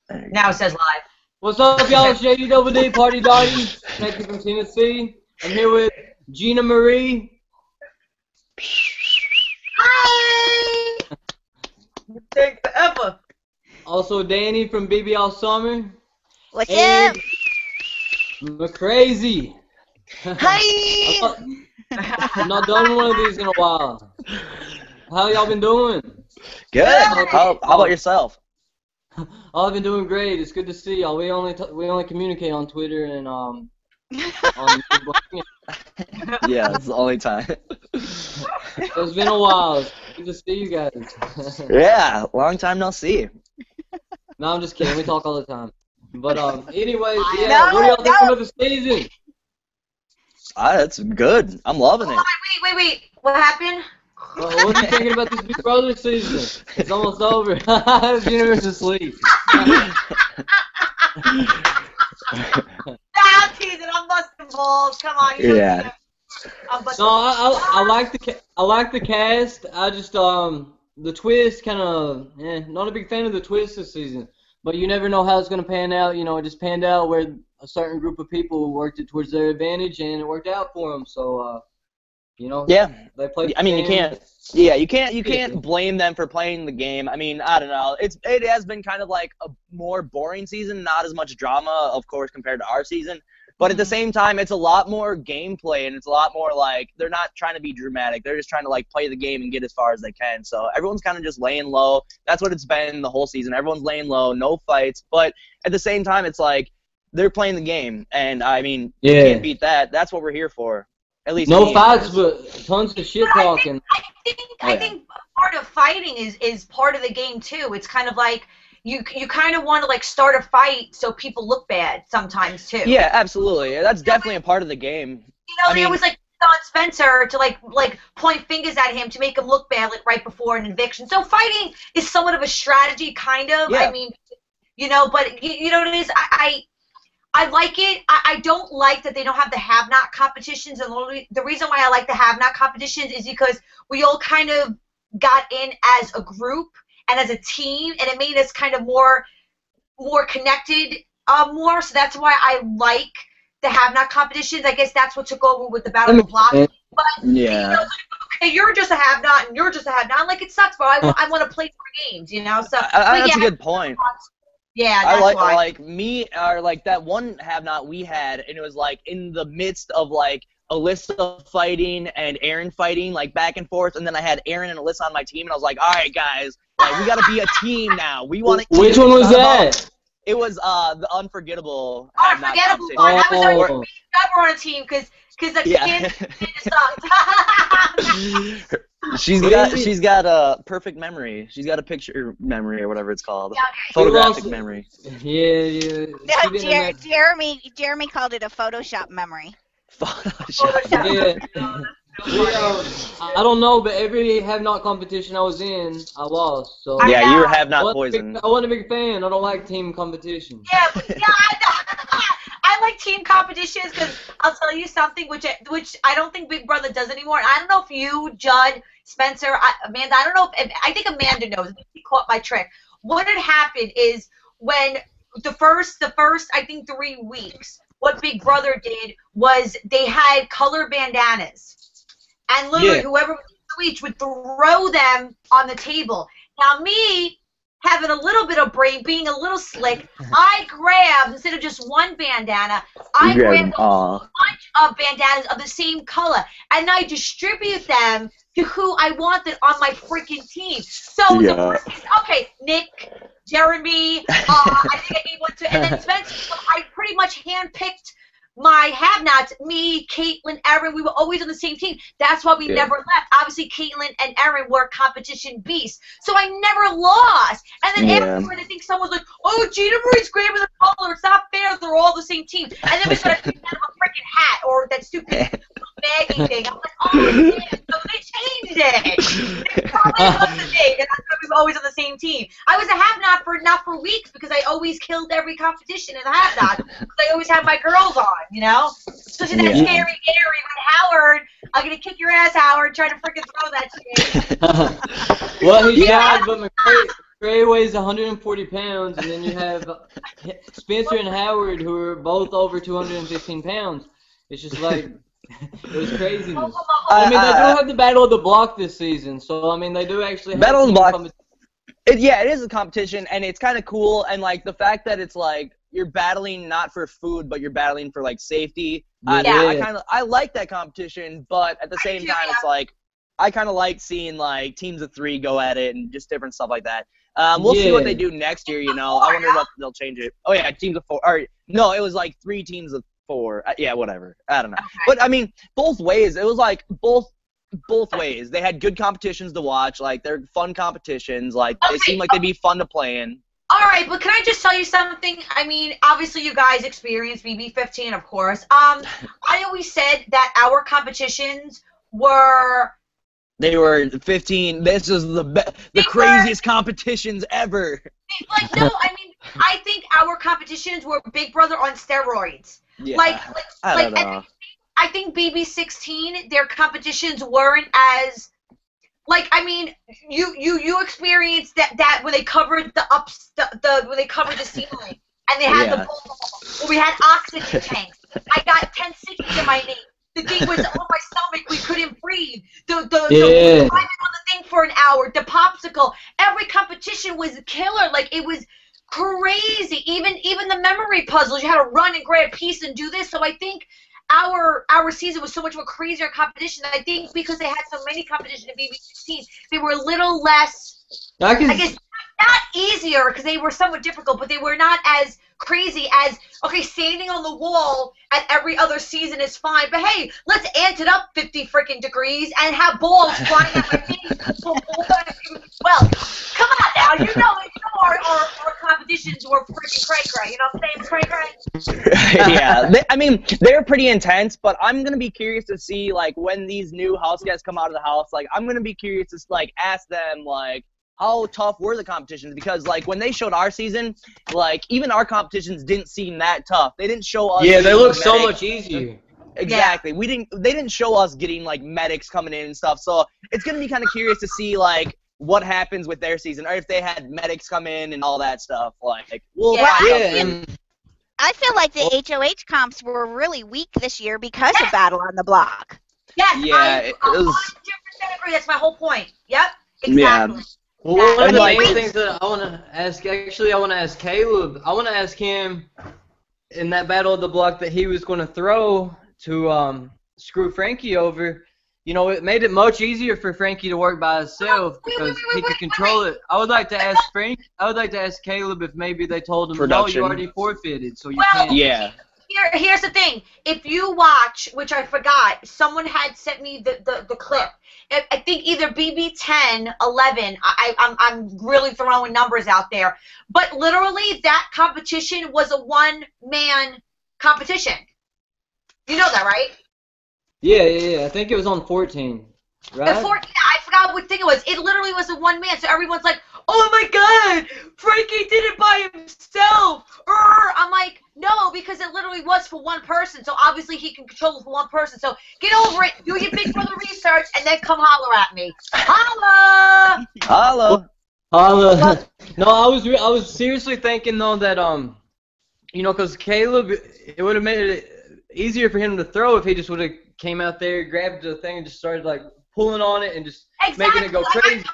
Now it says live. What's up, y'all? It's JD Party Dottie. Thank you from Tennessee. I'm here with GinaMarie. Hi! Take forever. Also Dani from BBL Summer. What's up? McCrae. Hi! I've not done one of these in a while. How y'all been doing? Good. How about yourself? I've been doing great. It's good to see y'all. We only communicate on Twitter and on Yeah, it's the only time. So it's been a while. It's good to see you guys. Yeah, long time no see. No, I'm just kidding. We talk all the time. But anyways, yeah. What do y'all think about the season? That's good. I'm loving it. Wait. What happened? What are you thinking about this Big Brother season? It's almost over. Ginamarie's asleep. I'm teasing. I'm busting balls. Come on. Yeah. No, I like the cast. I just the twist kind of not a big fan of the twist this season. But you never know how it's gonna pan out. You know, it just panned out where a certain group of people worked it towards their advantage, and it worked out for them. So. You know, yeah. They played I mean, you can't blame them for playing the game. I mean, I don't know. It has been kind of like a more boring season, not as much drama, of course, compared to our season. But at the same time, it's a lot more gameplay, and it's a lot more like they're not trying to be dramatic. They're just trying to like play the game and get as far as they can. So everyone's kind of just laying low. That's what it's been the whole season. Everyone's laying low, no fights. But at the same time, it's like they're playing the game, and I mean, you can't beat that. That's what we're here for. At least no fights, but tons of shit talking. I think part of fighting is part of the game too. It's kind of like you kind of want to like start a fight so people look bad sometimes too. Yeah, absolutely. That's definitely a part of the game. You know, it was like Don Spencer to like point fingers at him to make him look bad like right before an eviction. So fighting is somewhat of a strategy, kind of. Yeah. I mean, you know, but you know what it is. I like it. I don't like that they don't have the have-not competitions, and the reason why I like the have-not competitions is because we all kind of got in as a group and as a team, and it made us kind of more connected more. So that's why I like the have-not competitions. I guess that's what took over with the Battle of the Block. But yeah, you know, okay, you're just a have-not, and you're just a have-not. I'm like, it sucks, but I want to play more games, you know. So that's a good point. Yeah, that's why. Like me, or like that one have-not we had, and it was like in the midst of like Alyssa fighting and Aaron fighting, like back and forth, and then I had Aaron and Alyssa on my team, and I was like, all right, guys, like, we got to be a team now. We want to. Which one was that? It was the Unforgettable. Unforgettable one. I was already on a team because the kid sucked. She's got a perfect memory. She's got a picture memory or whatever it's called. Yeah, photographic memory. Yeah. No, Jeremy called it a Photoshop memory. Photoshop. Yeah. I don't know, but every have-not competition I was in, I lost. So yeah, you were have-not poisoned. I wasn't a big fan. I don't like team competition. Yeah, I like team competitions because I'll tell you something which I don't think Big Brother does anymore. And I don't know if you, Judd, Spencer, Amanda, I don't know if I think Amanda knows. She caught my trick. What had happened is when the first I think 3 weeks, what Big Brother did was they had color bandanas. And literally, whoever was each would throw them on the table. Now, me, having a little bit of brain, being a little slick, I grabbed, instead of just one bandana, I grabbed a bunch of bandanas of the same color. And I distribute them to who I wanted on my freaking team. So, the first is, okay, Nick, Jeremy, I think I gave one to, and then Spencer. So I pretty much handpicked my have-nots, me, Caitlin, Erin, we were always on the same team. That's why we never left. Obviously, Caitlin and Erin were competition beasts. So I never lost. And then afterward, I think someone's like, oh, GinaMarie's grabbing the color. It's not fair. They're all the same team. And then we started picking out of a freaking hat or that stupid bagging thing. I'm like, oh, yeah. So they changed it. They probably wasn't me. And that's why we were always on the same team. I was a have-not not for weeks because I always killed every competition in the have-not. Because I always had my girls on. You know? Especially that scary Gary with Howard. I'm going to kick your ass, Howard, trying to freaking throw that shit. Well, he died, but McCrae weighs 140 pounds, and then you have Spencer and Howard, who are both over 215 pounds. It's just like, it was craziness. I mean, they do have the Battle of the Block this season, so, I mean, they do actually have Battle of the Block. competition. Yeah, it is a competition, and it's kind of cool, and, like, the fact that it's, like, you're battling not for food, but you're battling for, like, safety. I like that competition, but at the same time, it's like, I kind of like seeing, like, teams of 3 go at it and just different stuff like that. We'll see what they do next year, you know. I wonder if they'll change it. Oh, yeah, teams of 4. Or, no, it was, like, 3 teams of 4. Yeah, whatever. I don't know. Okay. But, I mean, both ways. It was, like, both ways. They had good competitions to watch. Like, they're fun competitions. Like, they seem like they'd be fun to play in. All right, but can I just tell you something? I mean, obviously you guys experienced BB15, of course. I always said that our competitions were... They were 15. This is the craziest competitions ever. Like, no, I mean, I think our competitions were Big Brother on steroids. Yeah, I don't know. I think BB16, their competitions weren't as... Like, I mean, you experienced that when they covered when they covered the ceiling and they had the bowl, where we had oxygen tanks. I got 10 stitches in my knee. The thing was on my stomach. We couldn't breathe. The climbing on the thing for an hour. The popsicle. Every competition was a killer. Like, it was crazy. Even the memory puzzles. You had to run and grab a piece and do this. So I think our season was so much more crazier competition. I think because they had so many competitions in BB16, they were a little less, I guess, not easier because they were somewhat difficult, but they were not as crazy as, okay, standing on the wall at every other season is fine, but hey, let's ant it up 50 freaking degrees and have balls flying at my face. Well, come on now, you know our competitions were freaking cray-cray, you know what I'm saying, cray-cray? Yeah, I mean, they're pretty intense, but I'm going to be curious to see, like, when these new house guests come out of the house, like, I'm going to be curious to, like, ask them, like, how tough were the competitions? Because, like, when they showed our season, like, even our competitions didn't seem that tough. They didn't show us. Yeah, they look so much easier. Exactly. Yeah. They didn't show us getting, like, medics coming in and stuff. So it's gonna be kind of curious to see, like, what happens with their season, or if they had medics come in and all that stuff. Like, I feel like the HOH comps were really weak this year because of Battle on the Block. Yes, yeah, it was 100% agree. That's my whole point. Yep, exactly. Yeah. Well, one of the main things that I want to ask, actually, I want to ask Caleb. I want to ask him in that Battle of the Block that he was going to throw to screw Frankie over. You know, it made it much easier for Frankie to work by himself because he could control it. I would like to ask Caleb if maybe they told him, no, you already forfeited, so you can't. Yeah. Here's the thing. If you watch, which I forgot, someone had sent me the clip. I think either BB10, 11. I'm really throwing numbers out there, but literally that competition was a one-man competition. You know that, right? Yeah. I think it was on 14. Right? I forgot what thing it was. It literally was a one-man. So everyone's like, "Oh my God, Frankie did it by himself." I'm like, no, because it literally was for one person. So obviously he can control it for one person. So get over it, do your Big Brother research, and then come holler at me. Holla! Holla! No, I was seriously thinking though that you know, because Caleb, it would have made it easier for him to throw if he just would have came out there, grabbed the thing, and just started like pulling on it and just making it go crazy.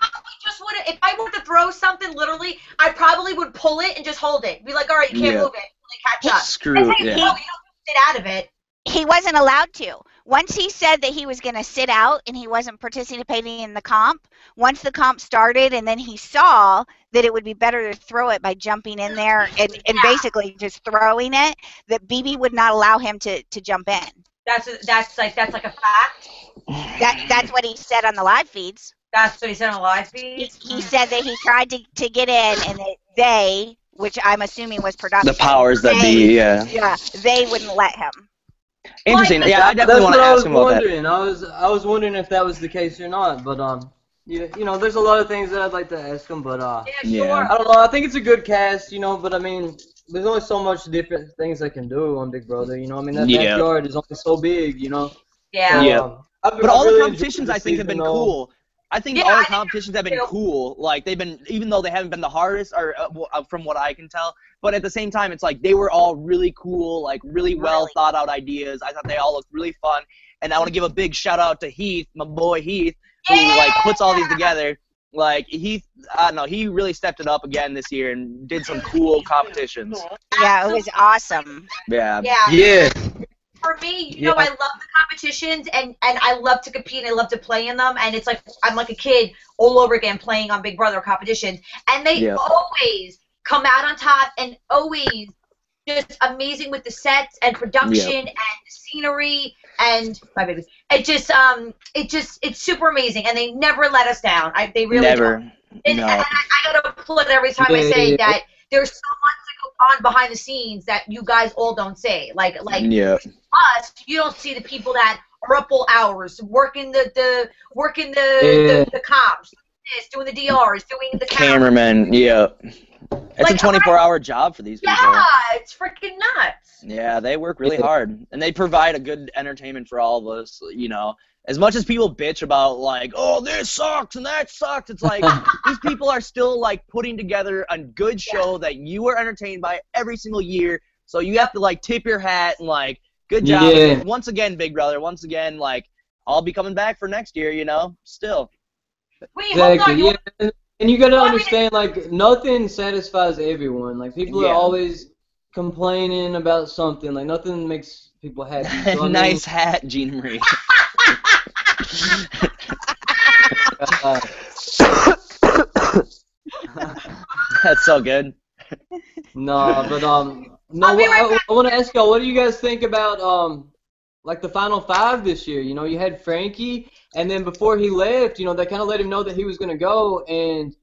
If I were to throw something, literally, I probably would pull it and just hold it. Be like, all right, you can't move it. Like, catch up. Screw it. You don't sit out of it. He wasn't allowed to. Once he said that he was going to sit out and he wasn't participating in the comp, once the comp started and then he saw that it would be better to throw it by jumping in there and basically just throwing it, that BB would not allow him to jump in. That's like a fact? That's what he said on the live feeds. That's what he said on the live feeds? He said that he tried to get in and that they, which I'm assuming was production. The powers that be, yeah. Yeah, they wouldn't let him. Interesting. Yeah, I definitely want to ask him about that. I was wondering if that was the case or not, but you know, there's a lot of things that I'd like to ask him, but sure. I don't know. I think it's a good cast, you know, but I mean, there's only so much different things they can do on Big Brother, you know. I mean, that backyard is only so big, you know. Yeah. So, yeah. But all the competitions I think have been cool. I think Yeah, all I the think competitions have been too. cool. Like they've been, even though they haven't been the hardest, or from what I can tell. But at the same time, it's like they were all really cool, like really well thought out ideas. I thought they all looked really fun. And I want to give a big shout out to Heath, my boy Heath, who like puts all these together. Like Heath, I don't know, he really stepped it up again this year and did some cool competitions. Yeah, it was awesome. Yeah. Yeah. For me, you Yeah. know, I love the competitions and I love to compete and I love to play in them. And it's like I'm like a kid all over again playing on Big Brother competitions. And they always come out on top and always just amazing with the sets and production and scenery and my baby. It's super amazing and they never let us down. They really don't. And I gotta applaud every time I say that there's so much that goes on behind the scenes that you guys all don't say. Like us, you don't see the people that are up all hours working the comps, doing the DRs, doing the cameramen. Yeah. It's like, a 24-hour job for these people. Yeah, it's freaking nuts. Yeah, they work really hard, and they provide a good entertainment for all of us. You know, as much as people bitch about like, oh, this sucks and that sucks, it's like these people are still like putting together a good show that you are entertained by every single year. So you have to like tip your hat and like, good job. Yeah. Once again, Big Brother. Once again, like I'll be coming back for next year. You know, still. Wait, hold on. Exactly. Yeah. And you gotta understand, like, nothing satisfies everyone. Like, people are always complaining about something. Like, nothing makes people happy. So, nice hat, GinaMarie. That's so good. No, but no. I want to ask y'all, what do you guys think about like the final five this year? You know, you had Frankie, and then before he left, you know, they kind of let him know that he was gonna go, and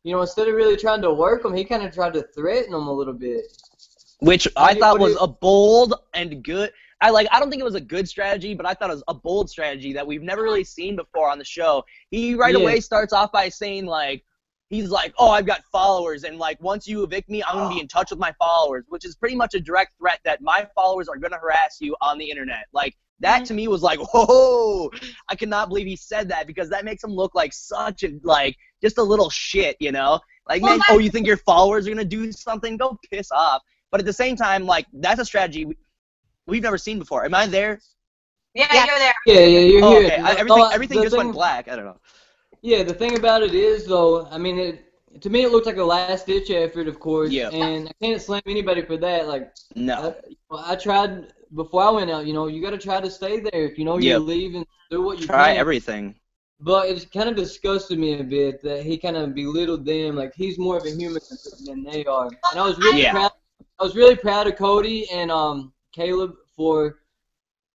you know, instead of really trying to work him, he kind of tried to threaten him a little bit. Which I thought was a bold and good. I don't think it was a good strategy, but I thought it was a bold strategy that we've never really seen before on the show. He right away starts off by saying like, he's like, oh, I've got followers, and like once you evict me, I'm gonna be in touch with my followers, which is pretty much a direct threat that my followers are gonna harass you on the internet. Like that to me was like, whoa, I cannot believe he said that, because that makes him look like such a like just a little shit, you know? Like, man, oh, you think your followers are gonna do something? Go piss off. But at the same time, like that's a strategy we've never seen before. Am I there? Yeah, you're there. Yeah, you're here. Okay. Everything just went black. I don't know. Yeah, the thing about it is, though, I mean, to me it looked like a last-ditch effort, of course, and I can't slam anybody for that. Like, no. I tried before I went out. You know, you got to try to stay there. If you know you leave and do what you can. Try everything. But it kind of disgusted me a bit that he kind of belittled them. Like, he's more of a human than they are. And I was really proud. I was really proud of Cody and Caleb for,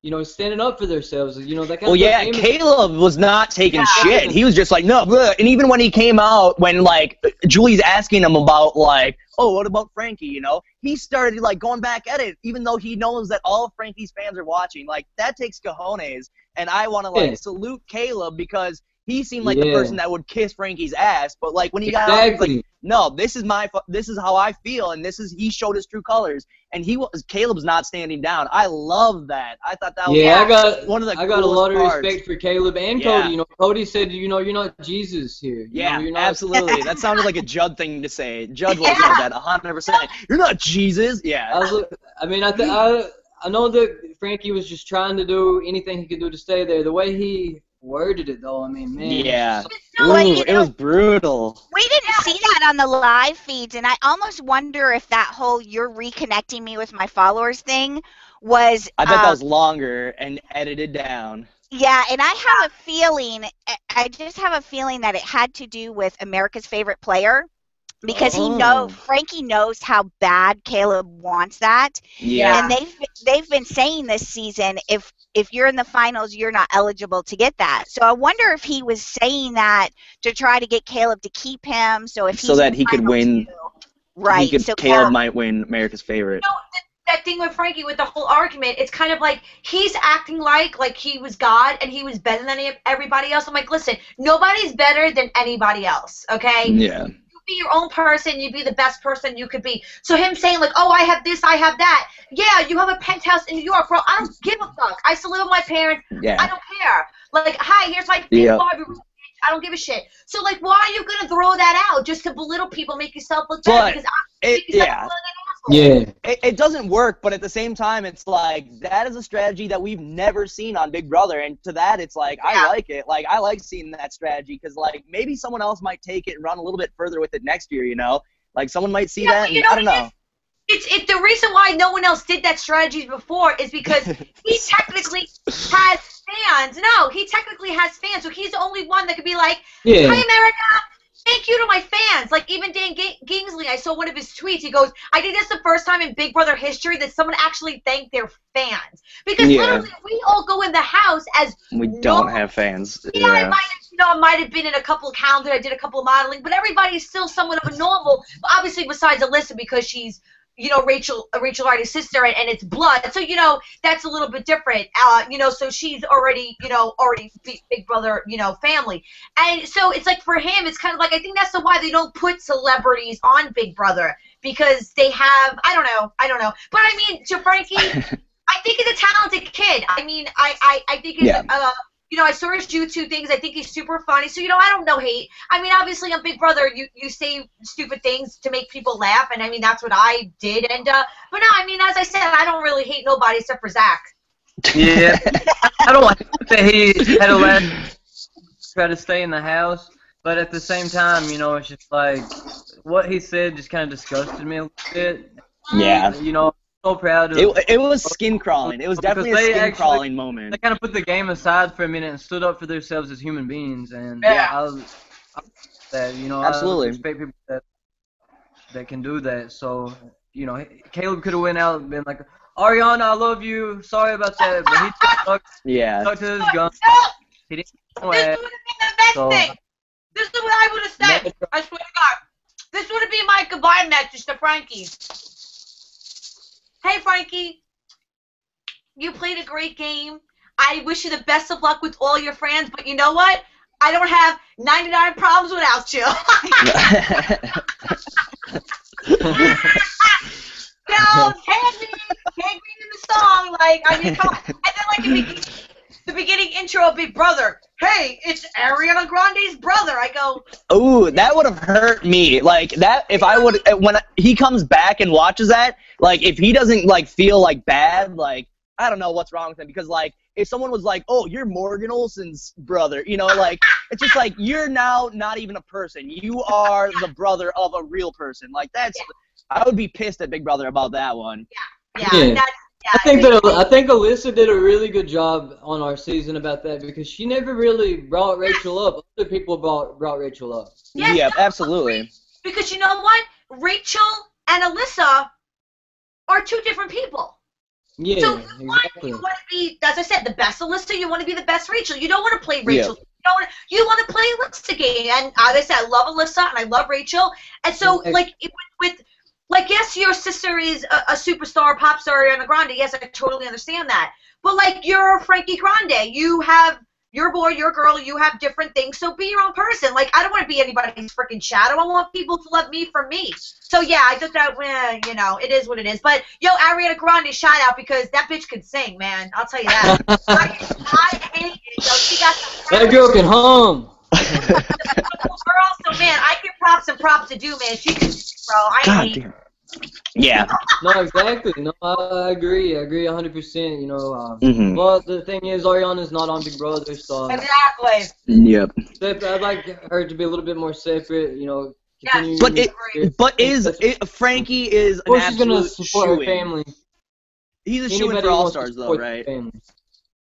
you know, standing up for themselves. You know, that kind of Caleb was not taking shit. He was just like, no, bleh. And even when he came out, when like Julie's asking him about like, oh, what about Frankie? You know, he started like going back at it, even though he knows that all of Frankie's fans are watching. Like that takes cojones, and I want to like salute Caleb, because he seemed like the person that would kiss Frankie's ass. But like when he got out, he was like, no, this is how I feel, and he showed his true colors. And Caleb's not standing down. I love that. I thought that was one of the I got a lot of parts. respect for Caleb and Cody. You know, Cody said, you know, you're not Jesus here. You're not absolutely. That sounded like a Judd thing to say. Judd would have said that 100%. You're not Jesus. Yeah. I know that Frankie was just trying to do anything he could do to stay there. The way he worded it, though, I mean, man. Yeah. It was brutal. We didn't see that on the live feeds, and I almost wonder if that whole "you're reconnecting me with my followers" thing was. I bet that was longer and edited down. Yeah, and I just have a feeling that it had to do with America's Favorite Player, because Frankie knows how bad Caleb wants that. Yeah. And they've been saying this season, if you're in the finals, you're not eligible to get that. So I wonder if he was saying that to try to get Caleb to keep him, so that he could win. Right. Caleb might win America's Favorite. You know, that thing with Frankie, with the whole argument, it's kind of like he's acting like he was God and he was better than everybody else. I'm like, listen, nobody's better than anybody else, okay? Yeah. Be your own person, you be the best person you could be. So him saying like, oh, I have this, I have that. Yeah, you have a penthouse in New York, bro. I don't give a fuck. I still live with my parents. Yeah. I don't care. Like, hi, here's my big Barbie. I don't give a shit. So, like, why are you gonna throw that out just to belittle people, make yourself look bad? Because It doesn't work, but at the same time, it's like that is a strategy that we've never seen on Big Brother, and to that, it's like I like it. Like I like seeing that strategy because like maybe someone else might take it and run a little bit further with it next year. You know, like someone might see that. And, I don't know. It's the reason why no one else did that strategy before is because he technically has fans. No, he technically has fans, so he's the only one that could be like, "Hey, America. Thank you to my fans." Like, even Dan Gingsley, I saw one of his tweets. He goes, I think that's the first time in Big Brother history that someone actually thanked their fans. Because literally, we all go in the house as we don't have fans. Yeah, I might have been in a couple of calendars. I did a couple of modeling. But everybody's still somewhat of a normal. Obviously, besides Alyssa, because she's, Rachel Daugherty's sister, and it's blood. So, that's a little bit different. So she's already, already Big Brother, family. And so it's like for him, it's kind of like, I think that's why they don't put celebrities on Big Brother, because they have, I don't know. But I mean, to Frankie, I think he's a talented kid. I mean, I think he's, I saw his YouTube things. I think he's super funny. So, I don't know hate. I mean, obviously on Big Brother, you say stupid things to make people laugh. And, I mean, that's what I did. And but no, I mean, as I said, I don't really hate nobody except for Zach. Yeah. I don't like that he had to try to stay in the house. But at the same time, it's just like what he said just kind of disgusted me a little bit. Yeah. So proud of it was skin crawling. It was definitely a skin crawling moment. They kind of put the game aside for a minute and stood up for themselves as human beings, and I absolutely I respect people that can do that. So Caleb could have went out and been like, Ariana, I love you. Sorry about that, but he just stuck to his gun. He didn't know this would have been the best thing. This is what I would have said. I swear to God, this would have been my goodbye message to Frankie. Hey, Frankie, you played a great game. I wish you the best of luck with all your friends, but you know what? I don't have 99 problems without you. Tag me in the song. Like, I mean, come on. And then, like, the beginning intro of Big Brother. Hey, it's Ariana Grande's brother. I go, ooh, that would have hurt me. Like, that, if I would, when he comes back and watches that, like, if he doesn't, like, feel, like, bad, like, I don't know what's wrong with him. Because, like, if someone was like, oh, you're Morgan Olson's brother, like, it's just like, you're now not even a person. You are the brother of a real person. Like, that's, I would be pissed at Big Brother about that one. Yeah. I think Alyssa did a really good job on our season about that because she never really brought Rachel up. Other people brought Rachel up. Yes, yeah, absolutely. Because you know what? Rachel and Alyssa are two different people. Yeah, so exactly. You want to be, as I said, the best Alyssa. You want to be the best Rachel. You don't want to play Rachel. Yeah. You want to play Alyssa game. And as I said, I love Alyssa and I love Rachel. And so, like, yes, your sister is a superstar, pop star, Ariana Grande. Yes, I totally understand that. But, like, you're Frankie Grande. You have your boy, your girl. You have different things. So be your own person. Like, I don't want to be anybody's freaking shadow. I want people to love me for me. So, yeah, I took that, it is what it is. But, Ariana Grande, shout out because that bitch could sing, man. I'll tell you that. I hate it. She got that girl can hum. Girl, so, man, I give props to do, man. She can sing, bro. I hate it. Yeah. No, exactly. No, I agree. I agree 100%. Well, the thing is, Ariana's not on Big Brother, so. Exactly. Yep. I'd like her to be a little bit more separate, Yeah. But Frankie is an absolute she's gonna support her family. He's a shoo-in for All-Stars, though, right?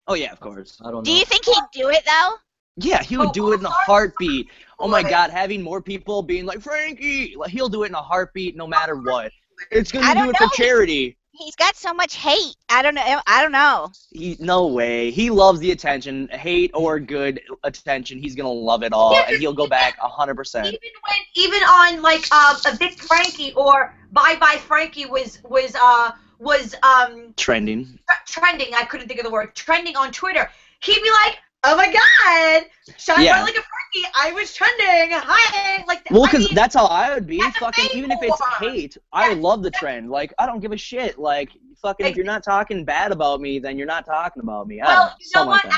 Oh, yeah, of course. I don't know. Do you think he'd do it, though? Yeah, he would do it in a heartbeat. Oh, my God, having more people being like, Frankie! Like, he'll do it in a heartbeat no matter what. It's going to do it for charity. He's got so much hate. I don't know. No way. He loves the attention, hate or good attention. He's going to love it all, and he'll go back 100%. Even on, like, a Big Frankie or Bye Bye Frankie was trending. Trending. I couldn't think of the word. Trending on Twitter. He'd be like, oh my God, shine bright like a Frankie. I was trending. Hi. Like, well, because that's how I would be. Fucking, even if it's hate, I love the trend. Like, I don't give a shit. Like, fucking, if you're not talking bad about me, then you're not talking about me. Well, you know what? As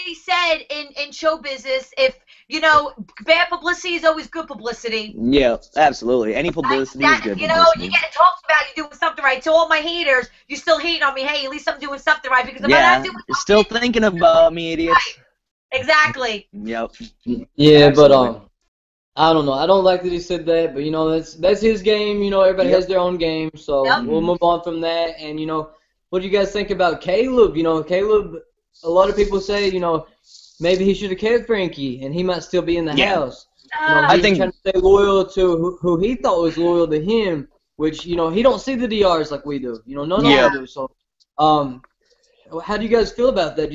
they said in show business, if bad publicity is always good publicity. Yeah, absolutely. Any publicity is good publicity. You get talked about you doing something right. To all my haters, you still hating on me. Hey, at least I'm doing something right because if I'm not doing you're still thinking about me, idiots. Right. Exactly. Yep. Yeah, Absolutely. but I don't know. I don't like that he said that, but that's his game. Everybody has their own game, so we'll move on from that. And what do you guys think about Caleb? Caleb. A lot of people say maybe he should have kept Frankie, and he might still be in the house. I think trying to stay loyal to who he thought was loyal to him, which he don't see the DRs like we do. None of them do. So, how do you guys feel about that?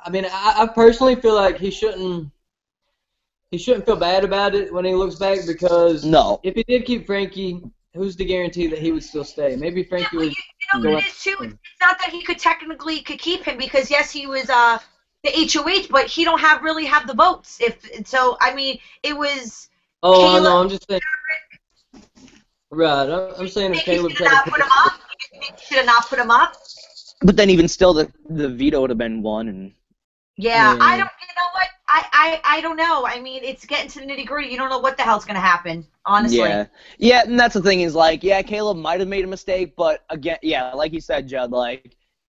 I personally feel like he shouldn't feel bad about it when he looks back because if he did keep Frankie, who's the guarantee that he would still stay? Maybe Frankie would. It is too. It's not that he could keep him because yes, he was the HOH, but he don't really have the votes. It was. Oh, Caleb, I know. I'm just saying. Right. I'm saying if Caleb tried to put him up, should have not put him up. But then even still, the veto would have been won, and. Yeah, I don't. You know what? I don't know. It's getting to the nitty gritty. You don't know what the hell's gonna happen, honestly. Yeah, and that's the thing is Caleb might have made a mistake, but again, like you said, Judd,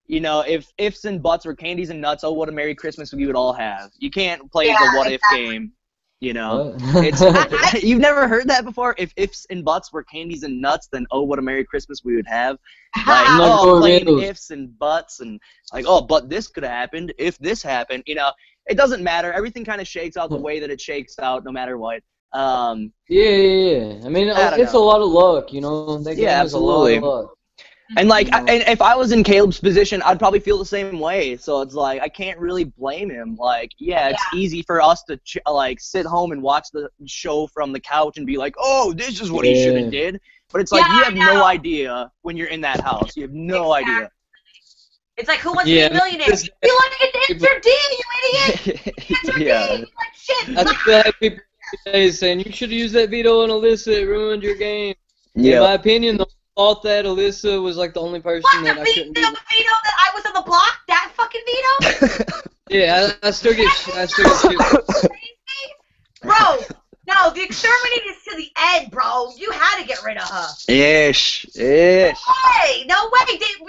if ifs and buts were candies and nuts, oh, what a Merry Christmas we would all have. You can't play the what if game. It's you've never heard that before. If ifs and buts were candies and nuts, then oh, what a Merry Christmas we would have. Playing ifs and buts and but this could have happened if this happened. It doesn't matter. Everything kind of shakes out the way that it shakes out, no matter what. Yeah. It's a lot of luck, That game absolutely. Is a lot of luck. And and if I was in Caleb's position, I'd probably feel the same way. So it's I can't really blame him. It's easy for us to sit home and watch the show from the couch and be like, oh, this is what he should have did. But it's you have no idea when you're in that house. You have no idea. It's like, who wants to be a millionaire? You like it, Mr. D, you idiot! Mr. D, like shit! That's exactly people today saying you should have used that veto on Alyssa. It ruined your game. In my opinion, the thought that Alyssa was the only person that I couldn't do. The veto that I was on the block? That fucking veto? Yeah, I still get shit. Bro, no, the exterminator is to the end, bro. You had to get rid of her. Ish. No way.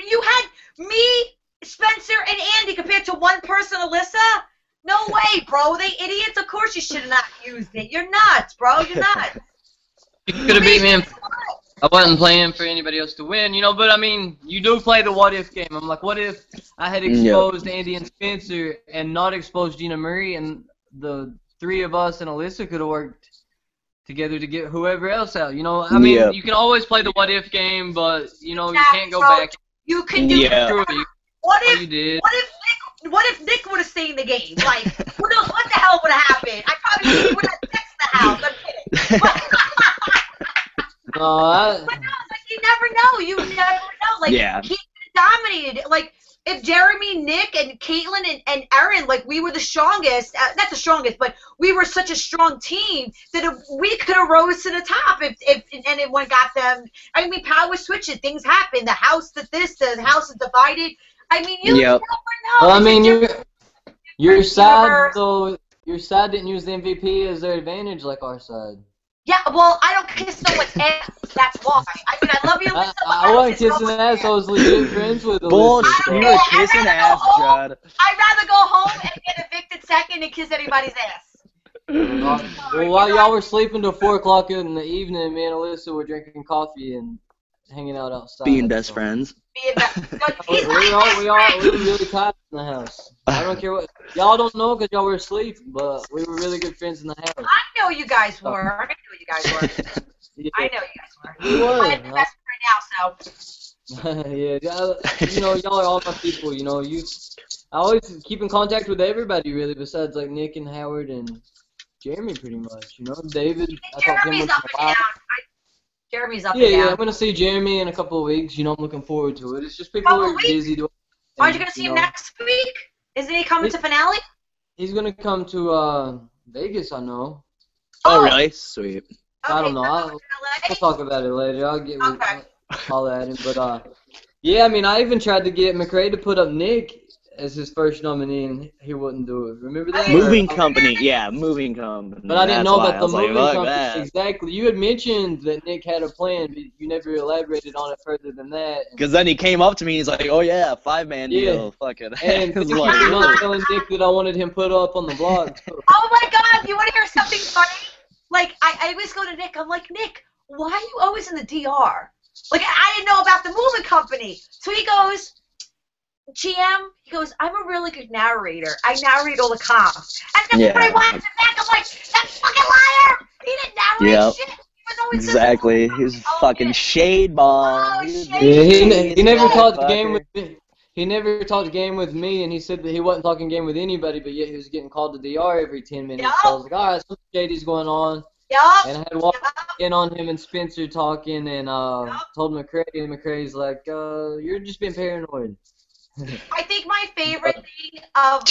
You had me, Spencer, and Andy compared to one person, Alyssa? No way, bro. They idiots. Of course you should have not used it. You're nuts, bro. You're nuts. You could have beat me. I wasn't playing for anybody else to win, but you do play the what if game. I'm like, what if I had exposed Andy and Spencer and not exposed GinaMarie, and the three of us and Alyssa could have worked together to get whoever else out. You can always play the what if game, but you can't go back. You can do What if Nick would have stayed in the game? What the hell would have happened? I probably would have texted the house. I'm kidding. But no, you never know. You never know. He dominated. If Jeremy, Nick, and Caitlin and Erin, we were the strongest, not the strongest, but we were such a strong team that we could have rose to the top if anyone got them. Power switches, things happen. The house the house is divided. You never know. Well, your side, though, your side didn't use the MVP as their advantage like our side. Yeah, well, I don't kiss no one's ass. That's why. I love you, Alyssa. I wasn't kissing ass. I was legit friends with Alyssa. Bullshit. You were kissing ass, Judd. I'd rather go home and get evicted second than kiss anybody's ass. Well, while y'all were sleeping till 4 o'clock in the evening, me and Alyssa were drinking coffee and hanging out outside. Being best friends. We were really tight in the house. I don't care what. Y'all don't know because y'all were asleep, but we were really good friends in the house. I know you guys were. Yeah. I know you guys were. We were. I'm the best right now, so. Yeah, y'all are all my people. I always keep in contact with everybody, really, besides Nick and Howard and Jeremy, pretty much. David. Jeremy's up and down. Jeremy's up and down. Yeah, I'm gonna see Jeremy in a couple of weeks. I'm looking forward to it. It's just people are busy doing. Aren't you gonna see him next week? Isn't he coming to finale? He's gonna come to Vegas, I know. Oh, really? Sweet. I don't know. We'll talk about it later. I'll at him. But yeah, I even tried to get McCrae to put up Nick as his first nominee, and he wouldn't do it. Remember that? Moving company, yeah, moving company. But I didn't That's know why about I the was like, moving fuck company. that. Exactly. You had mentioned that Nick had a plan, but you never elaborated on it further than that. Because then he came up to me and he's like, oh yeah, 5-man deal. Fuck it. And It's thank like, you for not telling Nick that I wanted him put up on the blog. Too. Oh my God! You want to hear something funny? Like I always go to Nick. I'm like, Nick, why are you always in the DR? Like I didn't know about the moving company. So he goes, GM. He goes, I'm a really good narrator. I narrate all the comps. And then when I watch it back, I'm like, that fucking liar! He didn't narrate shit. He was always exactly. He's fucking shade ball. Oh, He's shade. Yeah, he never talked motherfucker. game with me. He never talked game with me, and he said that he wasn't talking game with anybody, but yet he was getting called to DR every 10 minutes. Yup. So I was like, all right, something shady's going on. Yup. And I had walked in on him and Spencer talking, and told McCrae, and McCrae's like, you're just being paranoid. I think my favorite thing of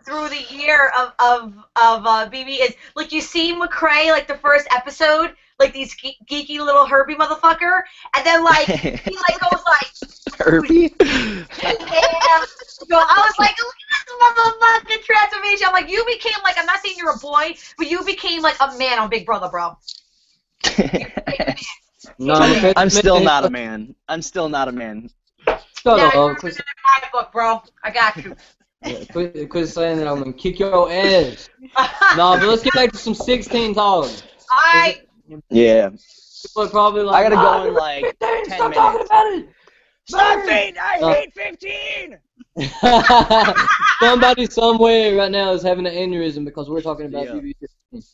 through the year of BB is like you see McCrae like the first episode like these geeky little Herbie motherfucker, and then like he like goes like Herbie. Yeah. So I was like, look at this motherfucking transformation. I'm like, you became like, I'm not saying you're a boy, but you became like a man on Big Brother, bro. No, I'm still not a man. I'm still not a man. Shut Yeah, up. you're in my book, bro. I got you. Quit saying that. I'm going to kick your ass. No, but let's get back to some 16 talk. Alright. Yeah. People are probably like, I gotta go in like 10 stop minutes. talking about it. Stop saying I hate 15! Somebody somewhere right now is having an aneurysm because we're talking about BB15.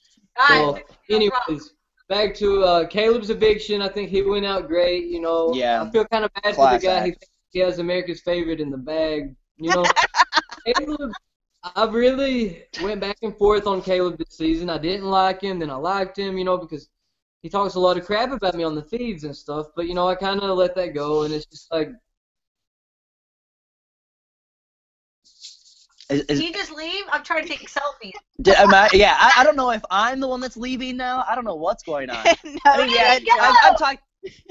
So, anyways, back to Caleb's eviction. I think he went out great. You know, Yeah. I feel kind of bad for the guy. He thinks he has America's favorite in the bag. You know, Caleb. I really went back and forth on Caleb this season. I didn't like him, then I liked him. You know, because he talks a lot of crap about me on the feeds and stuff. But you know, I kind of let that go, and it's just like. Did you just leave? I'm trying to take a selfie. I don't know if I'm the one that's leaving now. I don't know what's going on. No, I mean, yeah, yeah.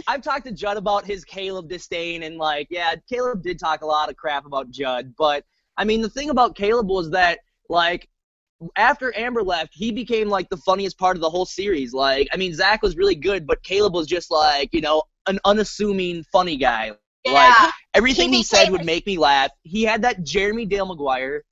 I've talked to Judd about his Caleb disdain, and like, yeah, Caleb did talk a lot of crap about Judd, but I mean, the thing about Caleb was that like after Amber left, he became like the funniest part of the whole series. Like, I mean, Zach was really good, but Caleb was just like, you know, an unassuming funny guy. Yeah. Like everything he said would make me laugh. He had that Jeremy Dale Maguire.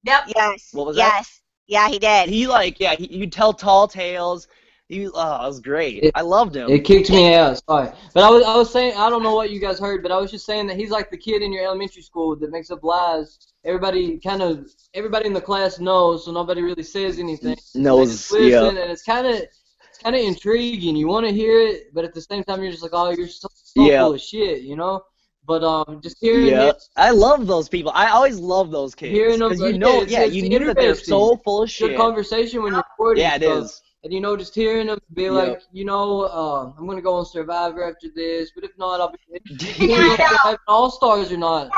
Yep. Yes. What was that? Yes. Yeah, he did. He like, yeah, you'd tell tall tales. It was great. I loved him. It kicked me out. Sorry, but I was saying, I don't know what you guys heard, but I was just saying that he's like the kid in your elementary school that makes up lies. Everybody in the class knows, so nobody really says anything. Knows, they just listen, and it's kind of intriguing. You want to hear it, but at the same time, you're just like, oh, you're so full of shit, you know. But just hearing it, I love those people. I always love those kids. Hearing them, because you know, you knew that they're so full of shit. Good conversation when you're recording. Yeah, it is. And, you know, just hearing them be like, you know, I'm going to go on Survivor after this, but if not, I'll be they're having All-Stars or not.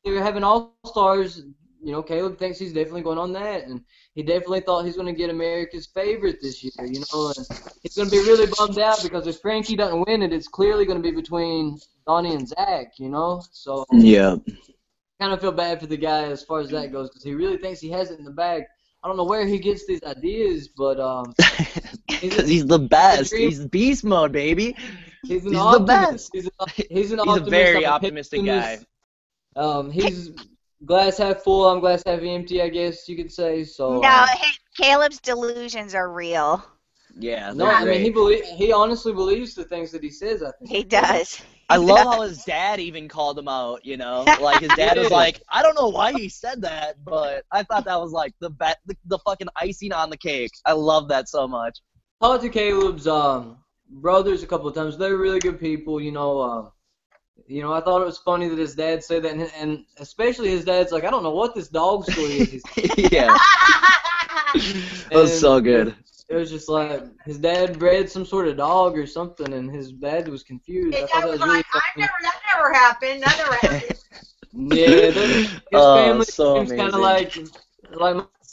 They're having All-Stars. You know, Caleb thinks he's definitely going on that, and he definitely thought he's going to get America's favorite this year, you know, and he's going to be really bummed out because if Frankie doesn't win it, it's clearly going to be between Donnie and Zach, you know, so kind of feel bad for the guy as far as that goes because he really thinks he has it in the bag. I don't know where he gets these ideas, but because he's the best. He's beast mode, baby. He's the best. He's an He's a very optimistic guy. He's glass half full. I'm glass half empty, I guess you could say. So no, Caleb's delusions are real. Yeah. No, I mean he honestly believes the things that he says. I think he does. I love how his dad even called him out, you know? Like, his dad was like, I don't know why he said that, but I thought that was, like, the fucking icing on the cake. I love that so much. Talked to Caleb's brothers a couple of times. They're really good people, you know. I thought it was funny that his dad said that, and especially his dad's like, I don't know what this dog story is. Yeah. It was so good. It was just like his dad bred some sort of dog or something, and his dad was confused. His dad was like, that never happened. That never happened. Yeah, his family so seems kind of like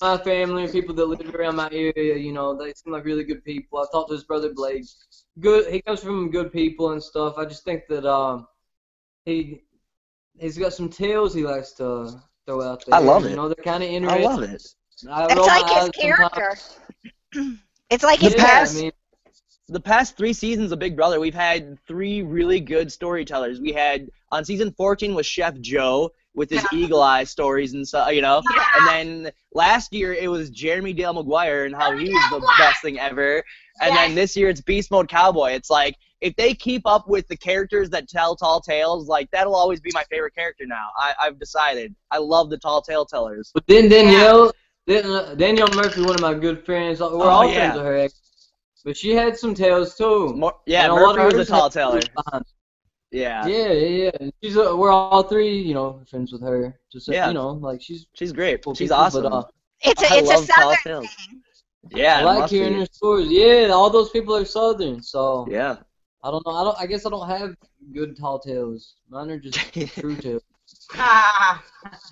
my family and people that live around my area. You know, they seem like really good people. I talked to his brother Blake. Good, he comes from good people and stuff. I just think that he he's got some tales he likes to throw out there. I love it. You know, they're kind of I interesting. love it. It's like his character. It's like his character. The past 3 seasons of Big Brother, we've had 3 really good storytellers. We had on season 14 was Chef Joe with his eagle eye stories and stuff, you know. Yeah. And then last year it was Jeremy Dale Maguire and how he was the best thing ever. And then this year it's Beast Mode Cowboy. It's like if they keep up with the characters that tell tall tales, like that'll always be my favorite character now. I've decided. I love the tall tale tellers. But then Danielle Murphy, one of my good friends, we're all friends with her. But she had some tales too. Murphy was a tall teller. Yeah. Yeah. We're all 3, you know, friends with her. Just you know, like she's great. She's awesome. But, it's a Southern thing. Yeah, I like hearing her stories. Yeah, all those people are Southern, so yeah. I don't know. I guess I don't have good tall tales. Mine are just true tales.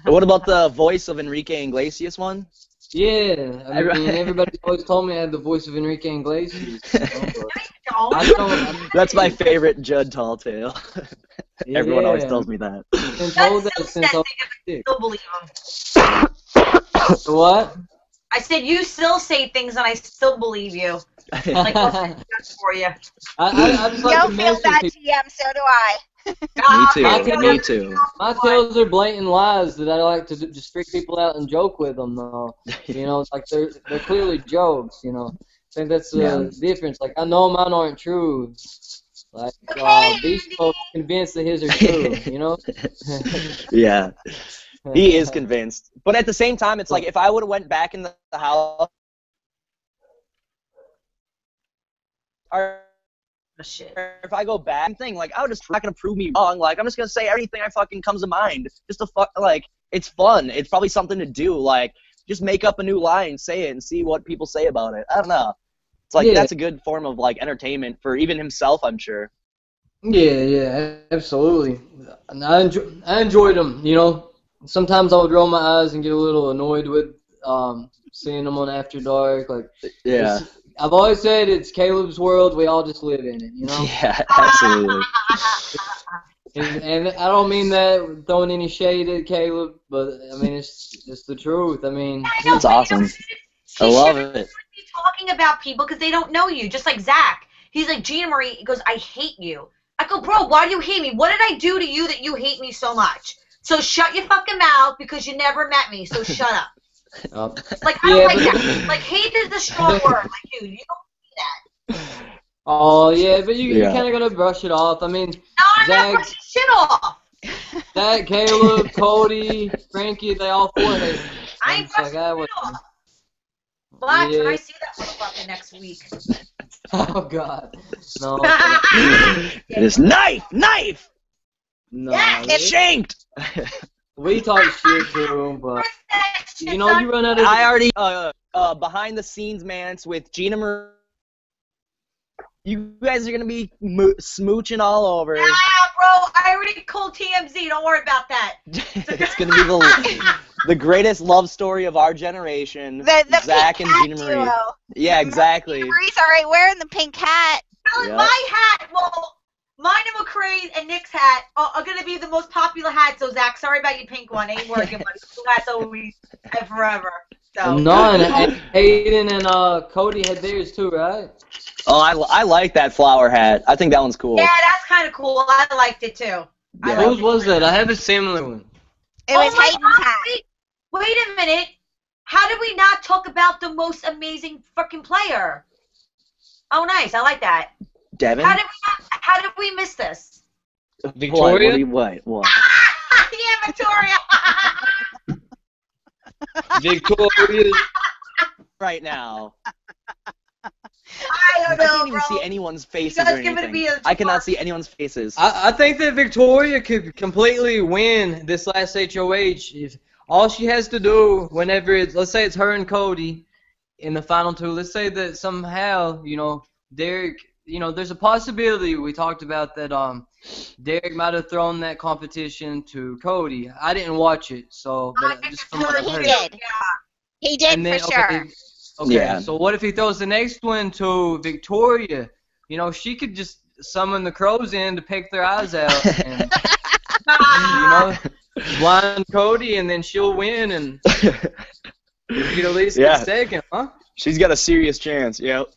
What about the voice of Enrique Iglesias one? Yeah, I mean, everybody's always told me I had the voice of Enrique Iglesias. That's my favorite Judd tall tale. Everyone always tells me that. Been told that since I was 6. Still believe him. What? I said you still say things and I still believe you. Like that's for you. I just like Don't to feel mess bad, with people. TM. So do I. Me too. My tales are blatant lies that I like to just freak people out and joke with them. Though. You know, it's like they're clearly jokes. You know, I think that's the difference. Like I know mine aren't true. Like Beast folks convinced that his are true. You know. Yeah. He is convinced. But at the same time, it's like if I would have went back in the house, if I go back, like I would just not gonna prove me wrong. Like I'm just gonna say everything I fucking comes to mind. Just to like it's fun. It's probably something to do. Like just make up a new line, say it, and see what people say about it. I don't know. It's like that's a good form of like entertainment for even himself, I'm sure. Yeah, absolutely. And I enjoyed them. You know. Sometimes I would roll my eyes and get a little annoyed with seeing them on After Dark. Like, I've always said it's Caleb's world. We all just live in it, you know? Yeah, absolutely. and I don't mean that throwing any shade at Caleb, but I mean it's the truth. I mean, it's awesome. I love it. Talking about people because they don't know you, just like Zach. He's like, GinaMarie, he goes, I hate you. I go, bro, why do you hate me? What did I do to you that you hate me so much? So shut your fucking mouth because you never met me. So shut up. Like I don't like that. Like hate is the strong word. Like you don't see that. Oh yeah, but you kind of gotta brush it off. I mean, no, I'm not brushing shit off. Zach, Caleb, Cody, Frankie, they all 4 hate me. I ain't brushing shit off. Black, when I see that motherfucker next week. Oh God, no. It's knife. No, it's shanked. We talk shit too, but you know you run out of. I already behind the scenes, man. It's with GinaMarie. You guys are gonna be smooching all over. Yeah, bro. I already called TMZ. Don't worry about that. It's gonna be the greatest love story of our generation. The Zach pink and hat GinaMarie. duo. Yeah, exactly. GinaMarie's already wearing the pink hat. Well, my hat. Well. Mine and McCrae and Nick's hat are going to be the most popular hats, so Zach, sorry about your pink one. Ain't working, but that's always and forever. So. No, and Hayden and Cody had theirs too, right? Oh, I like that flower hat. I think that one's cool. Yeah, that's kind of cool. I liked it too. Yeah. Whose was that? I have a similar one. It was Hayden's hat. Wait a minute. How did we not talk about the most amazing freaking player? Oh, nice. I like that. Devin? How did we miss this? Victoria? What? Yeah, Victoria. Victoria. Right now. I don't know, I can't even bro. see anyone's faces You or guys give it anything. me a I cannot see anyone's faces. I think that Victoria could completely win this last HOH. If all she has to do whenever it's, let's say it's her and Cody in the final 2, let's say that somehow, you know, Derek, you know, there's a possibility we talked about that Derek might have thrown that competition to Cody. I didn't watch it, so but just from what I heard. Did. He did Then, for sure. Okay, so what if he throws the next one to Victoria? You know, she could just summon the crows in to pick their eyes out. And, you know, know, blind Cody, and then she'll win, and you get at least get second, huh? She's got a serious chance. Yep.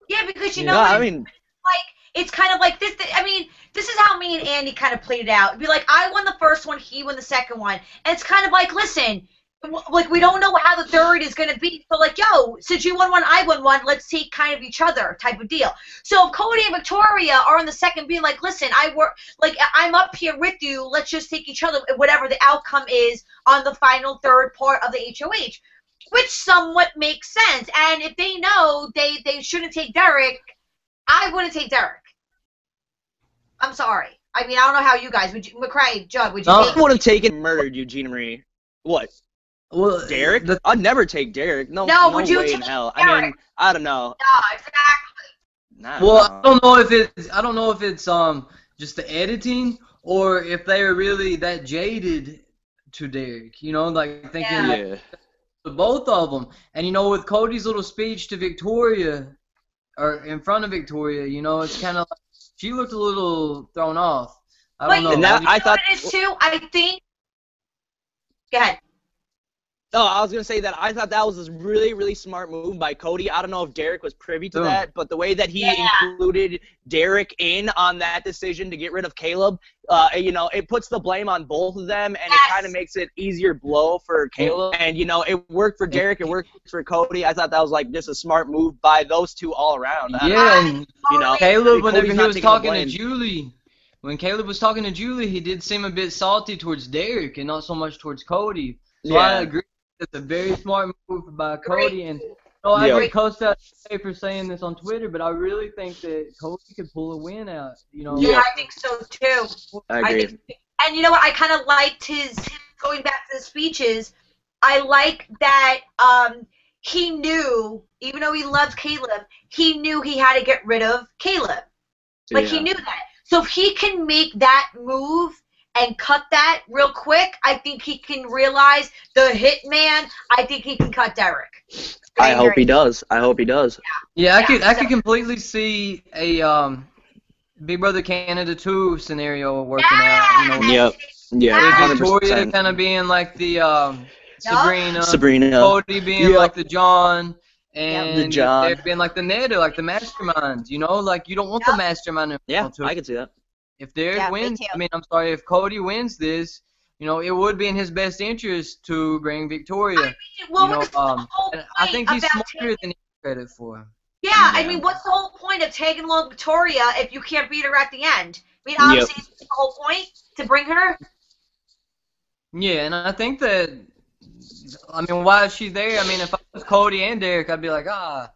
Yeah, because I mean, like it's kind of like this. I mean, this is how me and Andy kind of played it out. It'd be like I won the first one, he won the second one, and it's kind of like, listen, like we don't know how the third is gonna be. So like, yo, since you won one, I won one. Let's take kind of each other type of deal. So if Cody and Victoria are on the second, being like, listen, I'm up here with you. Let's just take each other, whatever the outcome is on the final third part of the HOH. Which somewhat makes sense. And if they know they shouldn't take Derek, I wouldn't take Derek. I'm sorry. I mean, I don't know how you guys would. McCrae, Judd, would you take? I would have taken murdered you, GinaMarie. What? Well, Derek? I'd never take Derek. No would you way take in hell. Derek? I mean, I don't know. No, exactly. Well, I don't know if it's just the editing or if they are really that jaded to Derek. You know, like thinking both of them. And you know, with Cody's little speech to Victoria, or in front of Victoria, you know, it's kind of like she looked a little thrown off. I don't know. And that, I thought it is too. I think. Go ahead. No, I was going to say that I thought that was a really, really smart move by Cody. I don't know if Derek was privy to that, but the way that he included Derek in on that decision to get rid of Caleb, you know, it puts the blame on both of them, and it kind of makes it easier blow for Caleb. And, you know, it worked for Derek, it worked for Cody. I thought that was, like, just a smart move by those two all around. And, you know, Caleb, whenever he was talking to Julie, when Caleb was talking to Julie, he did seem a bit salty towards Derek and not so much towards Cody. So I agree. It's a very smart move by Cody, and I agree Coach out for saying this on Twitter, but I really think that Cody could pull a win out. You know. Yeah, I think so too. I agree. And you know what? I kind of liked his going back to the speeches. I like that he knew, even though he loved Caleb, he knew he had to get rid of Caleb. Like he knew that. So if he can make that move and cut that real quick, I think he can realize the hitman. I think he can cut Derek. I hope he does. I hope he does. Yeah, I could completely see a Big Brother Canada 2 scenario working out. You know, Yeah. Victoria kind of being like the Sabrina, Cody being like the John, and Derek being like the Neda, like the mastermind. You know, like you don't want the mastermind. Yeah, I can see that. If Derek wins, if Cody wins this, you know, it would be in his best interest to bring Victoria. I think he's smarter than he's credit for. Yeah, I mean, what's the whole point of tagging along Victoria if you can't beat her at the end? I mean, obviously, it's the whole point to bring her. Yeah, and I think that, I mean, why is she there? I mean, if I was Cody and Derek, I'd be like, are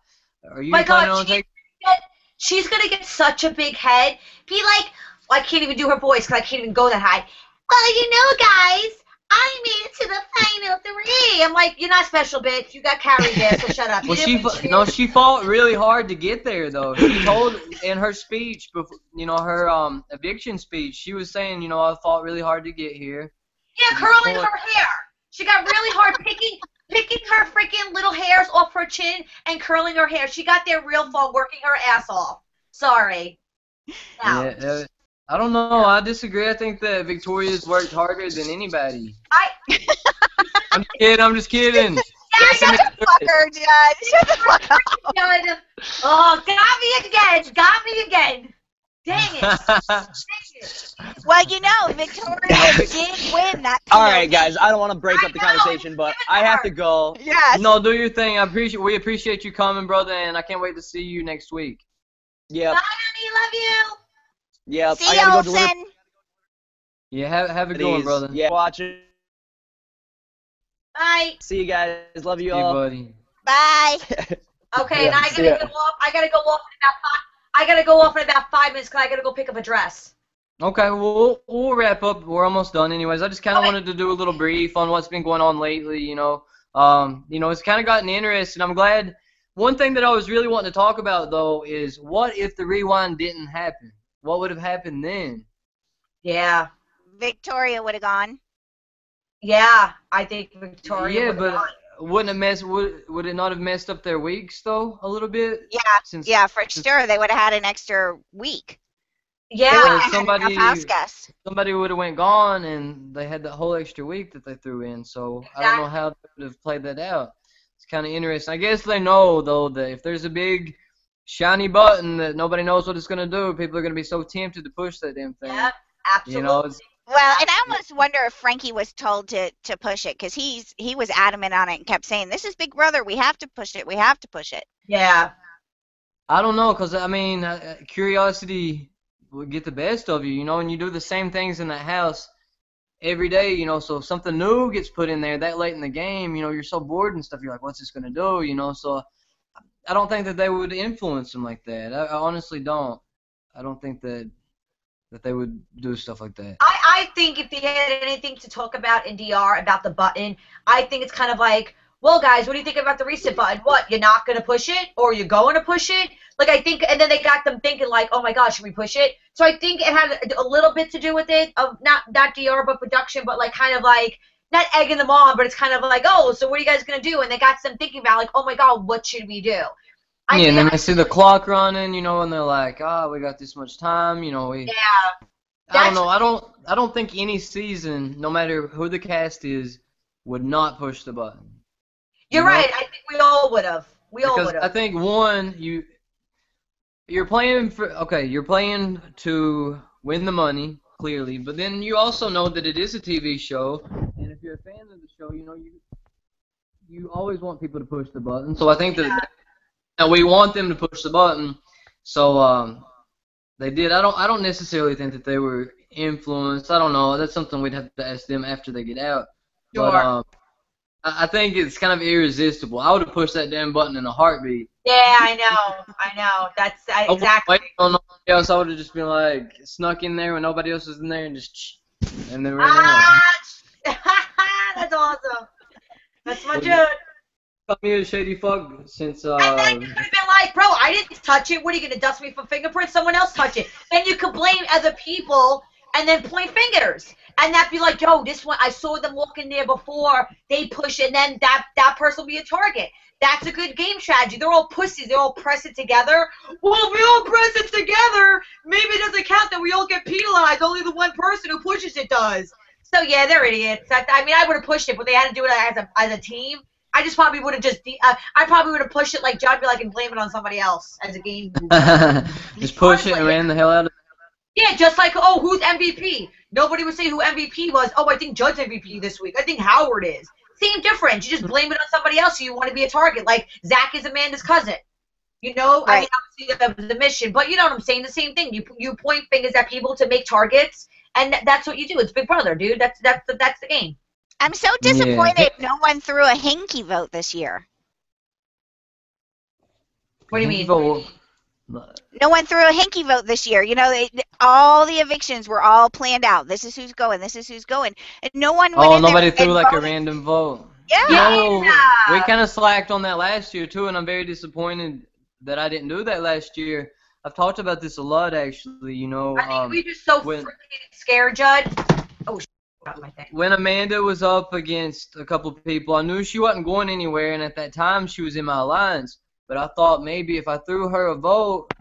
you planning on taking? She's going to get such a big head. Be like, I can't even do her voice because I can't even go that high. Well, you know, guys, I made it to the final 3. I'm like, you're not special, bitch. You got carried there, so shut up. Well, she fought really hard to get there, though. She told in her speech, you know, her eviction speech, she was saying, you know, I fought really hard to get here. Yeah, curling her hair. She got really hard picking her freaking little hairs off her chin and curling her hair. She got there real far, working her ass off. Sorry. Yeah, I don't know. I disagree. I think that Victoria's worked harder than anybody. I'm just kidding. Yeah, shut the fucker, Judd. Shut the fuck up. Judd. Oh, got me again. Dang it. Well, you know, Victoria did win that. All right, guys. I don't want to break up the conversation, but I have to go. Yes. No, do your thing. We appreciate you coming, brother, and I can't wait to see you next week. Yep. Bye, honey. Love you. Yep. See you, Olson. Yeah, have a good one, brother. Yeah, watching. Bye. See you guys. Love you See all. buddy. Bye. Okay, and I gotta go off in about 5 minutes because I gotta go pick up a dress. Okay, well, we'll wrap up. We're almost done, anyways. I just kind of wanted to do a little brief on what's been going on lately. You know, it's kind of gotten interesting. I'm glad. One thing that I was really wanting to talk about though is what if the rewind didn't happen? What would have happened then? Yeah. Victoria would have gone. Yeah, I think Victoria. Yeah, but would it not have messed up their weeks though a little bit? Yeah, for sure. They would have had an extra week. Yeah. Somebody would have went gone, and they had that whole extra week that they threw in. So I don't know how they would have played that out. It's kind of interesting. I guess they know though that if there's a big shiny button that nobody knows what it's gonna do, people are gonna be so tempted to push that damn thing. Yeah, absolutely. You know, well, and I almost wonder if Frankie was told to push it, because he was adamant on it and kept saying, "This is Big Brother. We have to push it. We have to push it." Yeah. I don't know, because, I mean, curiosity will get the best of you, you know, and you do the same things in that house every day, you know, so if something new gets put in there that late in the game, you know, you're so bored and stuff, you're like, what's this going to do, you know, so I don't think that they would influence them like that. I honestly don't. I don't think that they would do stuff like that. I think if they had anything to talk about in DR about the button, I think it's kind of like, well, guys, what do you think about the reset button? What, you're not going to push it? Or you're going to push it? Like, I think, and then they got them thinking, like, oh, my gosh, should we push it? So I think it had a little bit to do with it, of not DR, but production, but, like, kind of like, not egging them on, but it's kind of like, oh, so what are you guys going to do? And they got them thinking about, like, oh, my God, what should we do? Yeah, and then they see the clock running, you know, and they're like, we got this much time, you know. Yeah. I don't know. I don't think any season, no matter who the cast is, would not push the button. You're right. I think we all would have. I think one, you're playing you're playing to win the money, clearly, but then you also know that it is a TV show, and if you're a fan of the show, you know you always want people to push the button. So I think that we want them to push the button. So they did. I don't necessarily think that they were influenced. I don't know. That's something we'd have to ask them after they get out. Sure. But I think it's kind of irresistible. I would have pushed that damn button in a heartbeat. Yeah, I know. That's exactly. On nobody else, I would have just been like snuck in there when nobody else was in there and just and then That's awesome. That's my Judd. Call me a shady fuck since. And then you could have been like, bro, I didn't touch it. What are you gonna dust me for fingerprints? Someone else touched it. Then you could blame other people and then point fingers. And that'd be like, yo, this one, I saw them walking there before, they push, and then that person will be a target. That's a good game strategy. They're all pussies. They all press it together. Well, if we all press it together, maybe it doesn't count that we all get penalized. Only the one person who pushes it does. So, yeah, they're idiots. I mean, I would have pushed it, but they had to do it as a team. I just probably would have I probably would have pushed it like Judd, be like, and blame it on somebody else as a game. Just push it and ran the hell out of it. Yeah, just like, oh, who's MVP? Nobody would say who MVP was. Oh, I think Judd's MVP this week. I think Howard is. Same difference. You just blame it on somebody else so you want to be a target. Like, Zach is Amanda's cousin. You know? Right. I mean, obviously that was the mission. But you know what I'm saying? The same thing. You point fingers at people to make targets, and that's what you do. It's Big Brother, dude. That's the game. I'm so disappointed no one threw a hanky vote this year. What do you mean? No one threw a hanky vote this year. You know, all the evictions were all planned out. This is who's going. This is who's going. And no one went in nobody there threw like voted. A random vote. Yeah. No, we kind of slacked on that last year too, and I'm very disappointed that I didn't do that last year. I've talked about this a lot, actually. You know, I think we just so freaking scared, Judd. Oh, my thing. When Amanda was up against a couple of people, I knew she wasn't going anywhere, and at that time she was in my alliance. But I thought maybe if I threw her a vote,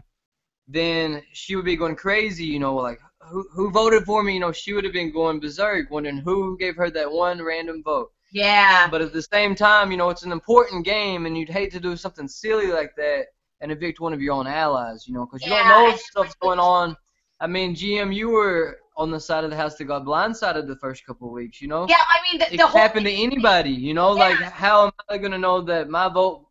then she would be going crazy, you know, like, who voted for me? You know, she would have been going berserk, wondering who gave her that one random vote. Yeah. But at the same time, you know, it's an important game, and you'd hate to do something silly like that and evict one of your own allies, you know, because you don't know if stuff's going on. I mean, GM, you were on the side of the house that got blindsided the first couple of weeks, you know? Yeah, I mean, it could happen to anybody, you know? Yeah. Like, how am I going to know that my vote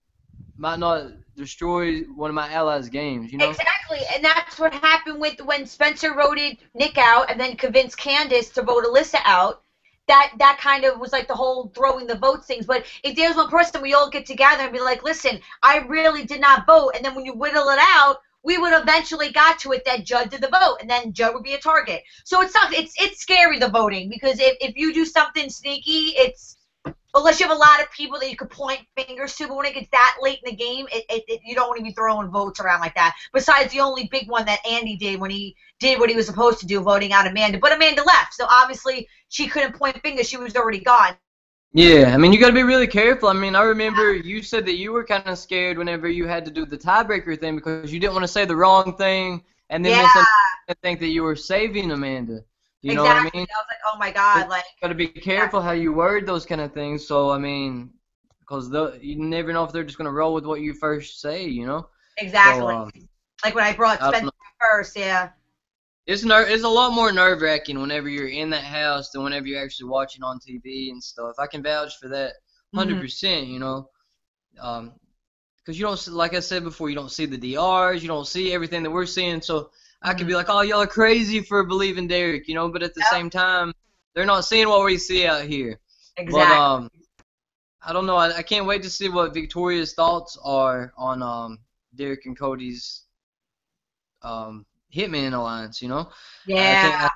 might not destroy one of my allies' games, you know? Exactly, and that's what happened when Spencer voted Nick out and then convinced Candace to vote Alyssa out. That kind of was like the whole throwing the votes things. But if there's one person, we all get together and be like, listen, I really did not vote. And then when you whittle it out, we would eventually got to it that Judd did the vote, and then Judd would be a target. So it's scary, the voting, because if you do something sneaky, unless you have a lot of people that you could point fingers to, but when it gets that late in the game, you don't want to be throwing votes around like that. Besides the only big one that Andy did when he did what he was supposed to do, voting out Amanda. But Amanda left, so obviously she couldn't point fingers. She was already gone. Yeah, I mean, you got to be really careful. I mean, I remember you said that you were kind of scared whenever you had to do the tiebreaker thing because you didn't want to say the wrong thing and then think that you were saving Amanda. You know what I mean? I was like, oh my God, like. Got to be careful how you word those kind of things. So I mean, because you never know if they're just gonna roll with what you first say. You know? Exactly. So, like when I brought Spencer first, yeah. It's a lot more nerve-wracking whenever you're in that house than whenever you're actually watching on TV and stuff. I can vouch for that 100%, you know. Because you don't, like I said before, you don't see the DRs, you don't see everything that we're seeing. So I could be like, oh, y'all are crazy for believing Derek, you know. But at the same time, they're not seeing what we see out here. Exactly. But I don't know. I can't wait to see what Victoria's thoughts are on Derek and Cody's Hitman alliance, you know? Yeah. I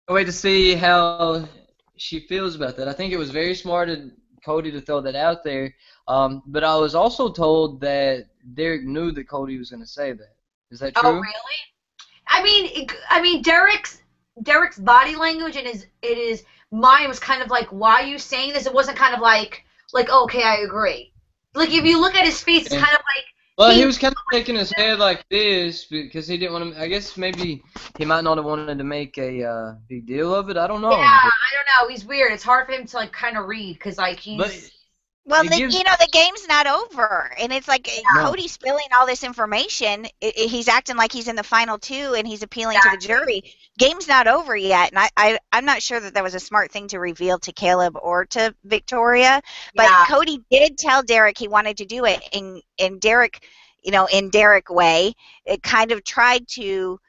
can't wait to see how she feels about that. I think it was very smart of Cody to throw that out there. But I was also told that Derek knew that Cody was going to say that. Is that true? Oh, really? I mean, Derek's body language and his mind was kind of like, why are you saying this? It wasn't kind of like, okay, I agree. Like, if you look at his face, it's kind of like. Well, he was kind of shaking his head like this because he didn't want to. I guess maybe he might not have wanted to make a big deal of it. I don't know. Yeah, I don't know. He's weird. It's hard for him to like kind of read because like he's. But Well, the game's not over, and it's like Cody's spilling all this information. He's acting like he's in the final two, and he's appealing to the jury. Game's not over yet, and I'm not sure that was a smart thing to reveal to Caleb or to Victoria. But Cody did tell Derek he wanted to do it, and Derek, in Derek way, it kind of tried to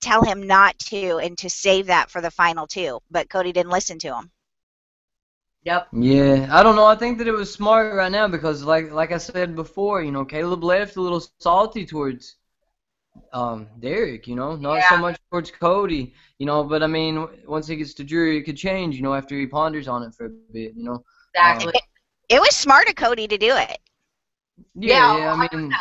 tell him not to and to save that for the final two. But Cody didn't listen to him. Yep. Yeah, I don't know. I think that it was smart right now because, like I said before, Caleb left a little salty towards Derek, not so much towards Cody, but I mean, once he gets to jury, it could change, after he ponders on it for a bit, Exactly. It was smart of Cody to do it. Yeah, I mean,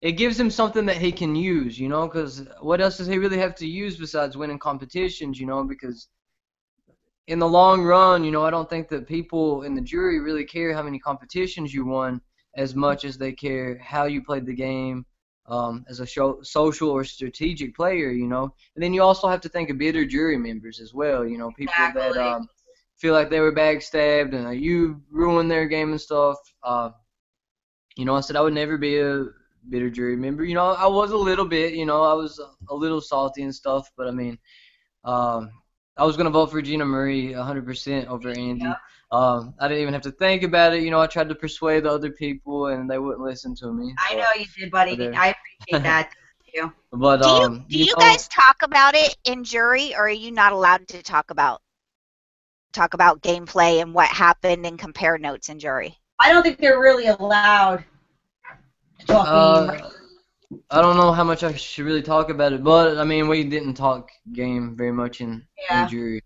it gives him something that he can use, because what else does he really have to use besides winning competitions, because in the long run, I don't think that people in the jury really care how many competitions you won as much as they care how you played the game as a social or strategic player, And then you also have to think of bitter jury members as well, people that feel like they were backstabbed and you ruined their game and stuff. I said I would never be a bitter jury member. I was a little bit, I was a little salty and stuff, but I mean, I was going to vote for GinaMarie 100% over Andy. Yep. I didn't even have to think about it. I tried to persuade other people, and they wouldn't listen to me. I know you did, buddy. I appreciate that. Thank you. But, do you guys talk about it in jury, or are you not allowed to talk about gameplay and what happened and compare notes in jury? I don't think they're really allowed to talk. I don't know how much I should really talk about it, but I mean, we didn't talk game very much in jury.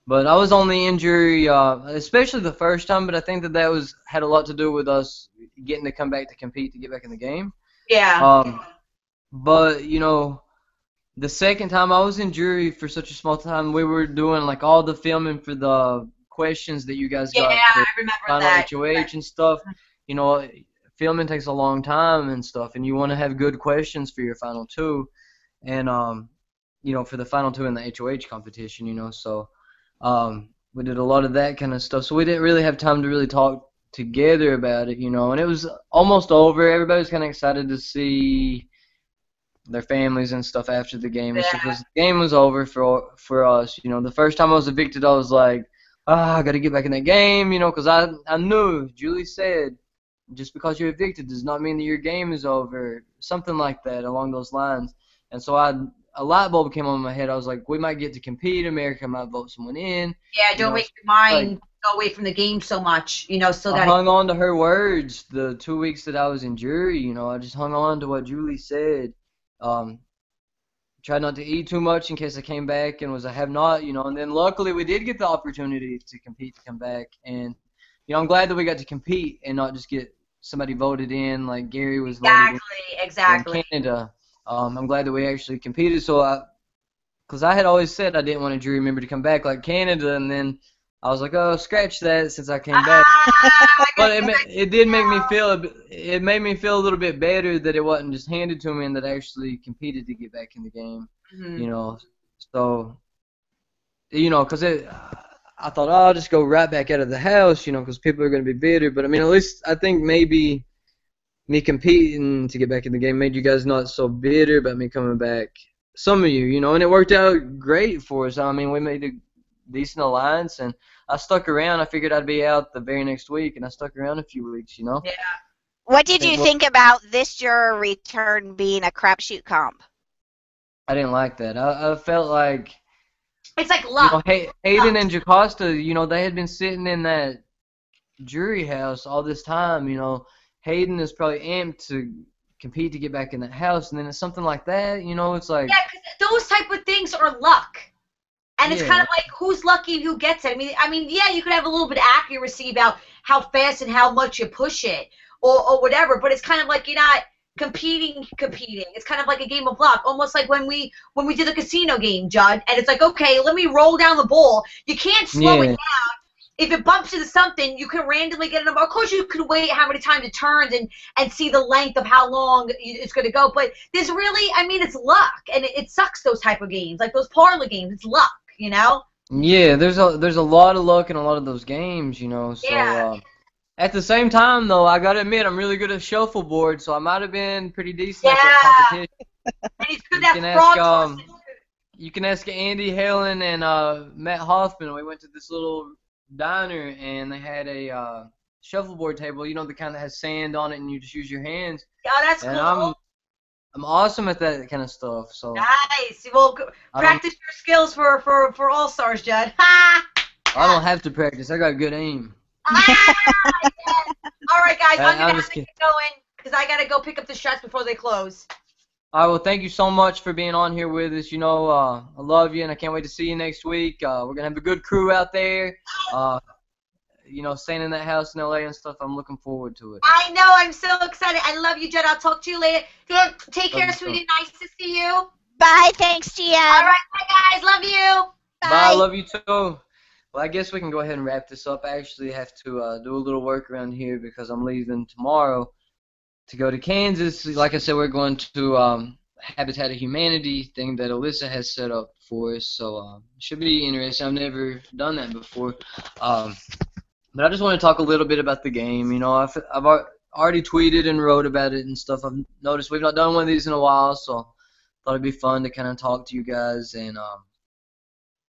But I was only in jury, especially the first time. But I think that had a lot to do with us getting to come back to compete to get back in the game. Yeah. But the second time I was in jury for such a small time, we were doing like all the filming for the questions that you guys got for I remember final that. HOH and stuff. Filming takes a long time and stuff, and you want to have good questions for your final two, and for the final two in the HOH competition, so we did a lot of that kind of stuff. So we didn't really have time to really talk together about it, and it was almost over. Everybody was kind of excited to see their families and stuff after the game, because the game was over for us. The first time I was evicted, I was like, I got to get back in that game, because I knew Julie said, just because you're evicted does not mean that your game is over, something like that along those lines. And so a light bulb came on in my head. I was like, we might get to compete. America might vote someone in. Yeah, don't make your mind go away from the game so much. Still I hung on to her words the 2 weeks that I was in jury. I just hung on to what Julie said. Tried not to eat too much in case I came back and was a have-not, And then luckily we did get the opportunity to compete, to come back. And I'm glad that we got to compete and not just get somebody voted in like Gary was voted in Canada. I'm glad that we actually competed. So because I had always said I didn't want a jury member to come back like Canada, and then I was like, oh, scratch that since I came back. But it did make me feel it made me feel a little bit better that it wasn't just handed to me and that I actually competed to get back in the game. You know, so because I thought, oh, I'll just go right back out of the house, because people are going to be bitter. But I mean, at least I think maybe me competing to get back in the game made you guys not so bitter about me coming back. Some of you, and it worked out great for us. I mean, we made a decent alliance, and I stuck around. I figured I'd be out the very next week, and I stuck around a few weeks, Yeah. What did you think about this juror return being a crapshoot comp? I didn't like that. I felt like it's like luck. Hayden and Jocasta, they had been sitting in that jury house all this time. Hayden is probably amped to compete to get back in that house, and then it's something like that. It's like, yeah, because those type of things are luck. And it's kind of like who's lucky and who gets it. I mean, yeah, you could have a little bit of accuracy about how fast and how much you push it or whatever, but it's kind of like you're not competing. It's kind of like a game of luck, almost like when we did the casino game, Judd, and it's like, okay, let me roll down the ball. You can't slow it down. If it bumps into something, you can randomly get a number. Of course, you could wait how many times it turns and see the length of how long it's going to go. But there's really, it's luck, and it sucks, those type of games, like those parlor games. It's luck. Yeah, there's a lot of luck in a lot of those games, so at the same time though, I gotta admit I'm really good at shuffleboard, so I might have been pretty decent at that competition. And he's good at fraud. You can ask Andy Helen and Matt Hoffman. We went to this little diner and they had a shuffleboard table, the kind that has sand on it and you just use your hands. Yeah, that's cool. I'm awesome at that kind of stuff. So nice. Well, practice your skills for All Stars, Judd. I don't have to practice. I got good aim. Yes. All right, guys. I'm gonna have to get going because I gotta go pick up the shots before they close. All right. Well, thank you so much for being on here with us. I love you, and I can't wait to see you next week. We're gonna have a good crew out there. Staying in that house in LA and stuff, I'm looking forward to it. I know, I'm so excited. I love you, Judd. I'll talk to you later. Take care, sweetie. Nice to see you. Bye. Thanks, Gia. All right, bye, guys. Love you. Bye. Bye. I love you too. Well, I guess we can go ahead and wrap this up. I actually have to do a little work around here because I'm leaving tomorrow to go to Kansas. Like I said, we're going to Habitat of Humanity thing that Alyssa has set up for us. So it should be interesting. I've never done that before. But I just want to talk a little bit about the game. I've already tweeted and wrote about it and stuff. I've noticed we've not done one of these in a while, so I thought it'd be fun to kind of talk to you guys and,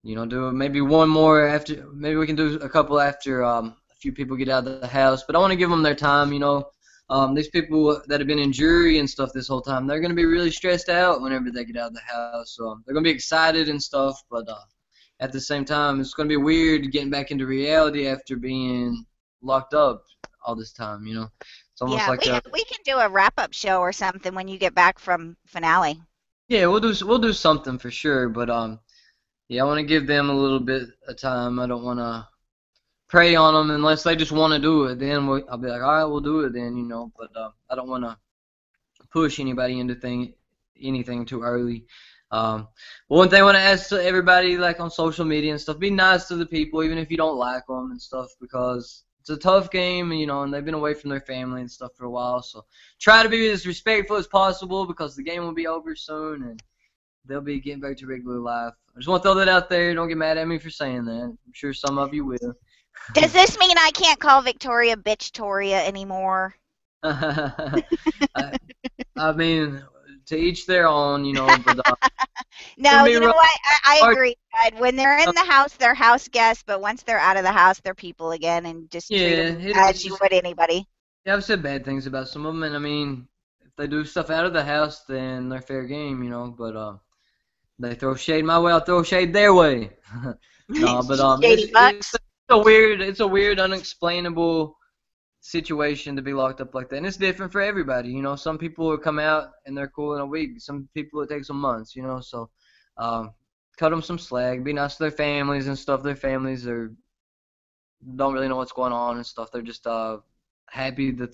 do maybe one more after. Maybe we can do a couple after a few people get out of the house. But I want to give them their time. These people that have been in jury and stuff this whole time, they're going to be really stressed out whenever they get out of the house. So they're going to be excited and stuff, but at the same time, it's going to be weird getting back into reality after being locked up all this time, It's almost like we can do a wrap-up show or something when you get back from finale. Yeah, we'll do something for sure, but I want to give them a little bit of time. I don't want to prey on them unless they just want to do it. Then I'll be like, all right, we'll do it then, But I don't want to push anybody into anything too early. One thing I want to ask to everybody, like on social media and stuff, be nice to the people, even if you don't like them and stuff, because it's a tough game, and they've been away from their family and stuff for a while. So try to be as respectful as possible because the game will be over soon and they'll be getting back to regular life. I just want to throw that out there. Don't get mad at me for saying that. I'm sure some of you will. Does this mean I can't call Victoria Bitch-toria anymore? I mean, to each their own, But, no, you know what? I agree. When they're in the house, they're house guests, but once they're out of the house, they're people again, and just treat them as you would anybody. Yeah, I've said bad things about some of them, and I mean, if they do stuff out of the house, then they're fair game, But they throw shade my way, I'll throw shade their way. No, but it's a weird, unexplainable situation to be locked up like that, and it's different for everybody. Some people will come out and they're cool in a week. Some people it takes them months. So cut them some slack. Be nice to their families and stuff. Their families don't really know what's going on and stuff. They're just happy that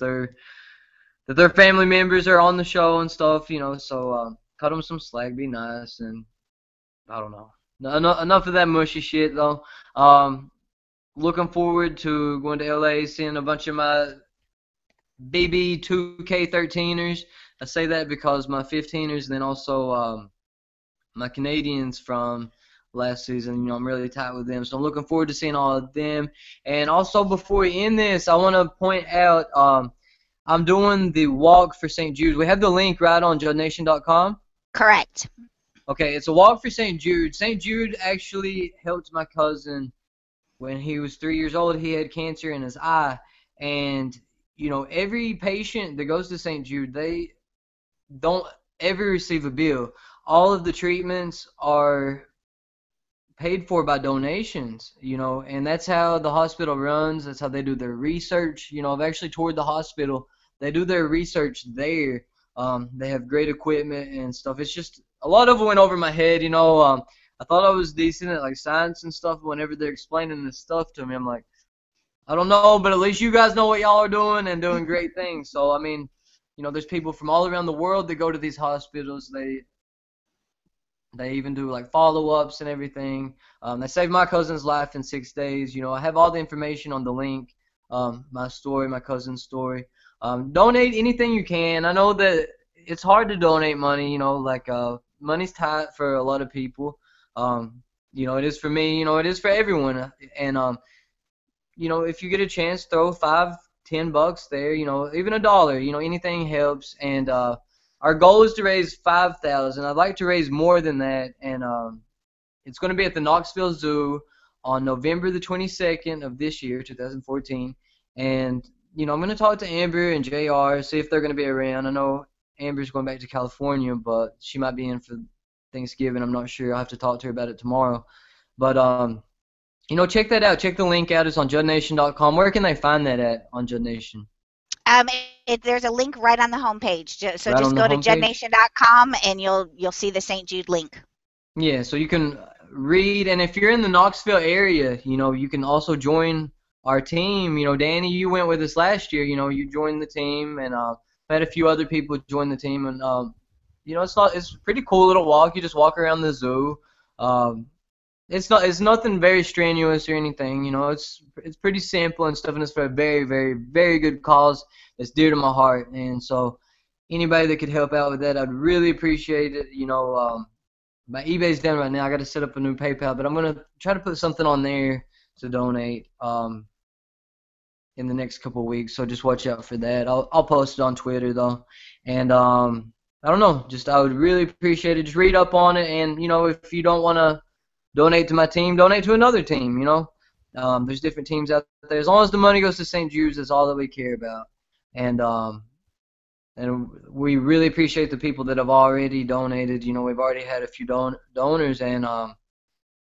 their family members are on the show and stuff. So cut them some slack. Be nice, and I don't know. Enough of that mushy shit though. looking forward to going to LA, seeing a bunch of my BB 2K13ers. I say that because my 15ers, and then also my Canadians from last season. I'm really tight with them, so I'm looking forward to seeing all of them. And also, before we end this, I want to point out I'm doing the walk for St. Jude. We have the link right on JuddNation.com. Correct. Okay, it's a walk for St. Jude. St. Jude actually helped my cousin when he was 3 years old. He had cancer in his eye, and every patient that goes to St. Jude, they don't ever receive a bill. All of the treatments are paid for by donations, and that's how the hospital runs. That's how they do their research. I've actually toured the hospital. They do their research there. They have great equipment and stuff. It's just a lot of it went over my head. I thought I was decent at like science and stuff. Whenever they're explaining this stuff to me, I'm like, I don't know, but at least you guys know what y'all are doing and doing great things. So I mean, there's people from all around the world that go to these hospitals. They even do like follow-ups and everything. They saved my cousin's life in 6 days. I have all the information on the link, my story, my cousin's story. Donate anything you can. I know that it's hard to donate money. Money's tight for a lot of people. It is for me. It is for everyone. And if you get a chance, throw $5, $10 there. Even $1. Anything helps. And our goal is to raise $5,000. I'd like to raise more than that, and it's going to be at the Knoxville Zoo on November the 22nd of this year, 2014. And I'm going to talk to Amber and JR, see if they're going to be around. I know Amber's going back to California, but she might be in for Thanksgiving. I'm not sure. I'll have to talk to her about it tomorrow. But check that out. Check the link out. It's on JuddNation.com. Where can they find that at on Judd Nation? There's a link right on the homepage. So right just go to JuddNation.com and you'll see the St. Jude link. Yeah, so you can read, and if you're in the Knoxville area, you can also join our team. Dani, you went with us last year. You joined the team, and had a few other people join the team, and it's a pretty cool little walk. You just walk around the zoo. It's nothing very strenuous or anything. It's pretty simple and stuff, and it's for a very, very, very good cause that's dear to my heart. And so anybody that could help out with that, I'd really appreciate it. My eBay's down right now. I got to set up a new PayPal, but I'm gonna try to put something on there to donate in the next couple of weeks. So just watch out for that. I'll post it on Twitter though, and I don't know. I would really appreciate it. Just read up on it, and if you don't want to donate to my team, donate to another team. There's different teams out there. As long as the money goes to St. Jude's, that's all that we care about. And we really appreciate the people that have already donated. We've already had a few donors, and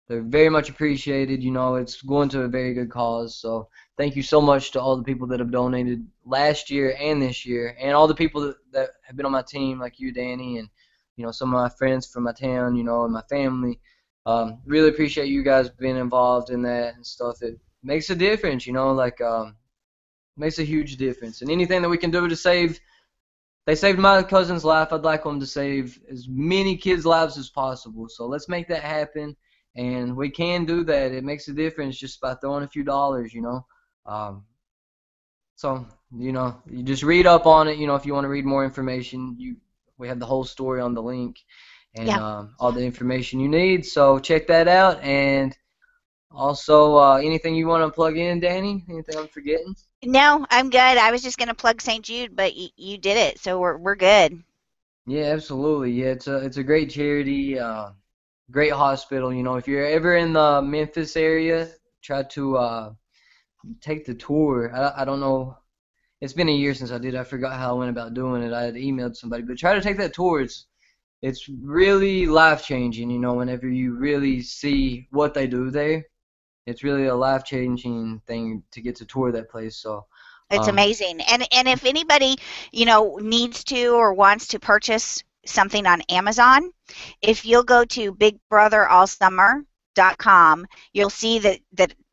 they're very much appreciated. It's going to a very good cause. So thank you so much to all the people that have donated last year and this year, and all the people that have been on my team, like you, Dani, and some of my friends from my town, and my family. Really appreciate you guys being involved in that and stuff. It makes a difference, makes a huge difference. And anything that we can do to save, they saved my cousin's life, I'd like them to save as many kids' lives as possible. So let's make that happen, and we can do that. It makes a difference just by throwing a few dollars, So, you just read up on it. If you want to read more information, we have the whole story on the link. And all the information you need. So check that out. And also, anything you want to plug in, Dani? Anything I'm forgetting? No, I'm good. I was just going to plug St. Jude, but you did it, so we're good. Yeah, absolutely. Yeah, it's a great charity, great hospital. If you're ever in the Memphis area, try to take the tour. I don't know. It's been a year since I did. I forgot how I went about doing it. I had emailed somebody, but try to take that tour. It's really life-changing, whenever you really see what they do there. It's really a life-changing thing to get to tour that place. So it's amazing. And if anybody, needs to or wants to purchase something on Amazon, if you'll go to Big Brother All Summer, Eavesdrop.com, you'll see that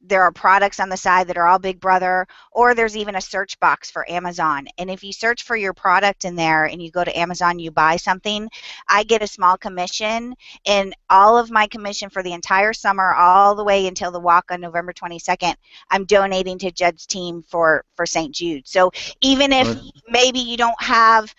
there are products on the side that are all Big Brother, or there's even a search box for Amazon. And if you search for your product in there and you go to Amazon, you buy something, I get a small commission, and all of my commission for the entire summer, all the way until the walk on November 22nd, I'm donating to Judd's team for St. Jude. So even if maybe you don't have,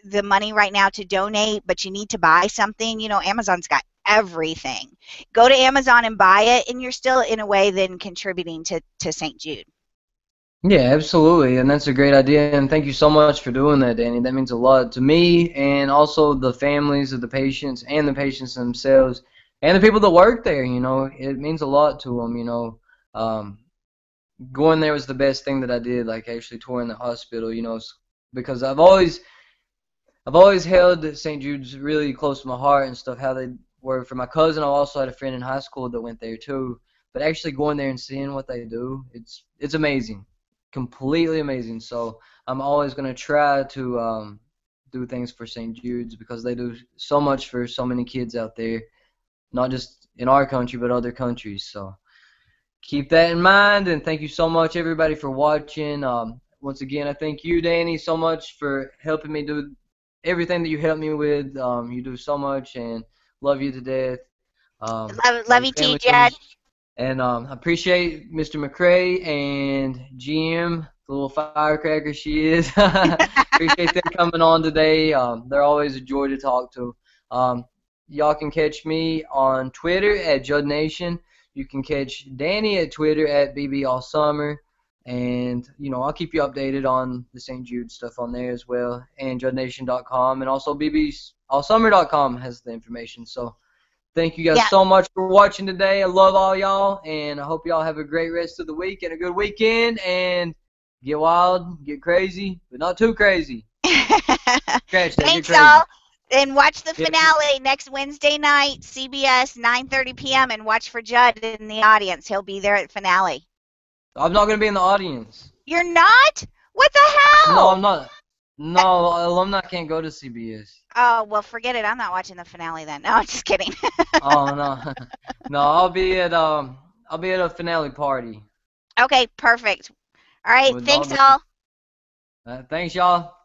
the money right now to donate, but you need to buy something, Amazon's got everything. Go to Amazon and buy it, and you're still in a way then contributing to St. Jude. Yeah, absolutely, and that's a great idea, and thank you so much for doing that, Dani. That means a lot to me, and also the families of the patients, and the patients themselves, and the people that work there. It means a lot to them. Going there was the best thing that I did, like actually touring the hospital. Because I've always held St. Jude's really close to my heart and stuff. How they were for my cousin. I also had a friend in high school that went there too. But actually going there and seeing what they do, it's amazing, completely amazing. So I'm always gonna try to do things for St. Jude's because they do so much for so many kids out there, not just in our country but other countries. So keep that in mind, and thank you so much everybody for watching. Once again, I thank you, Dani, so much for helping me do everything that you helped me with. You do so much, and love you to death. Love you too, Judd. And I appreciate Mr. McCrae and GM, the little firecracker she is. Appreciate them coming on today. They're always a joy to talk to. Y'all can catch me on Twitter at Judd Nation. You can catch Dani at Twitter at BBAllSummer. And, I'll keep you updated on the St. Jude stuff on there as well. And JuddNation.com. And also BBAllSummer.com has the information. So thank you guys so much for watching today. I love all y'all. And I hope y'all have a great rest of the week and a good weekend. And get wild, get crazy, but not too crazy. Thanks, y'all. And watch the finale next Wednesday night, CBS, 9:30 p.m. And watch for Judd in the audience. He'll be there at the finale. I'm not going to be in the audience. You're not? What the hell? No, I'm not. No, alumni can't go to CBS. Oh, well, forget it. I'm not watching the finale then. No, I'm just kidding. Oh, no. No, I'll be at a finale party. Okay, perfect. All right, thanks all. Thanks, y'all.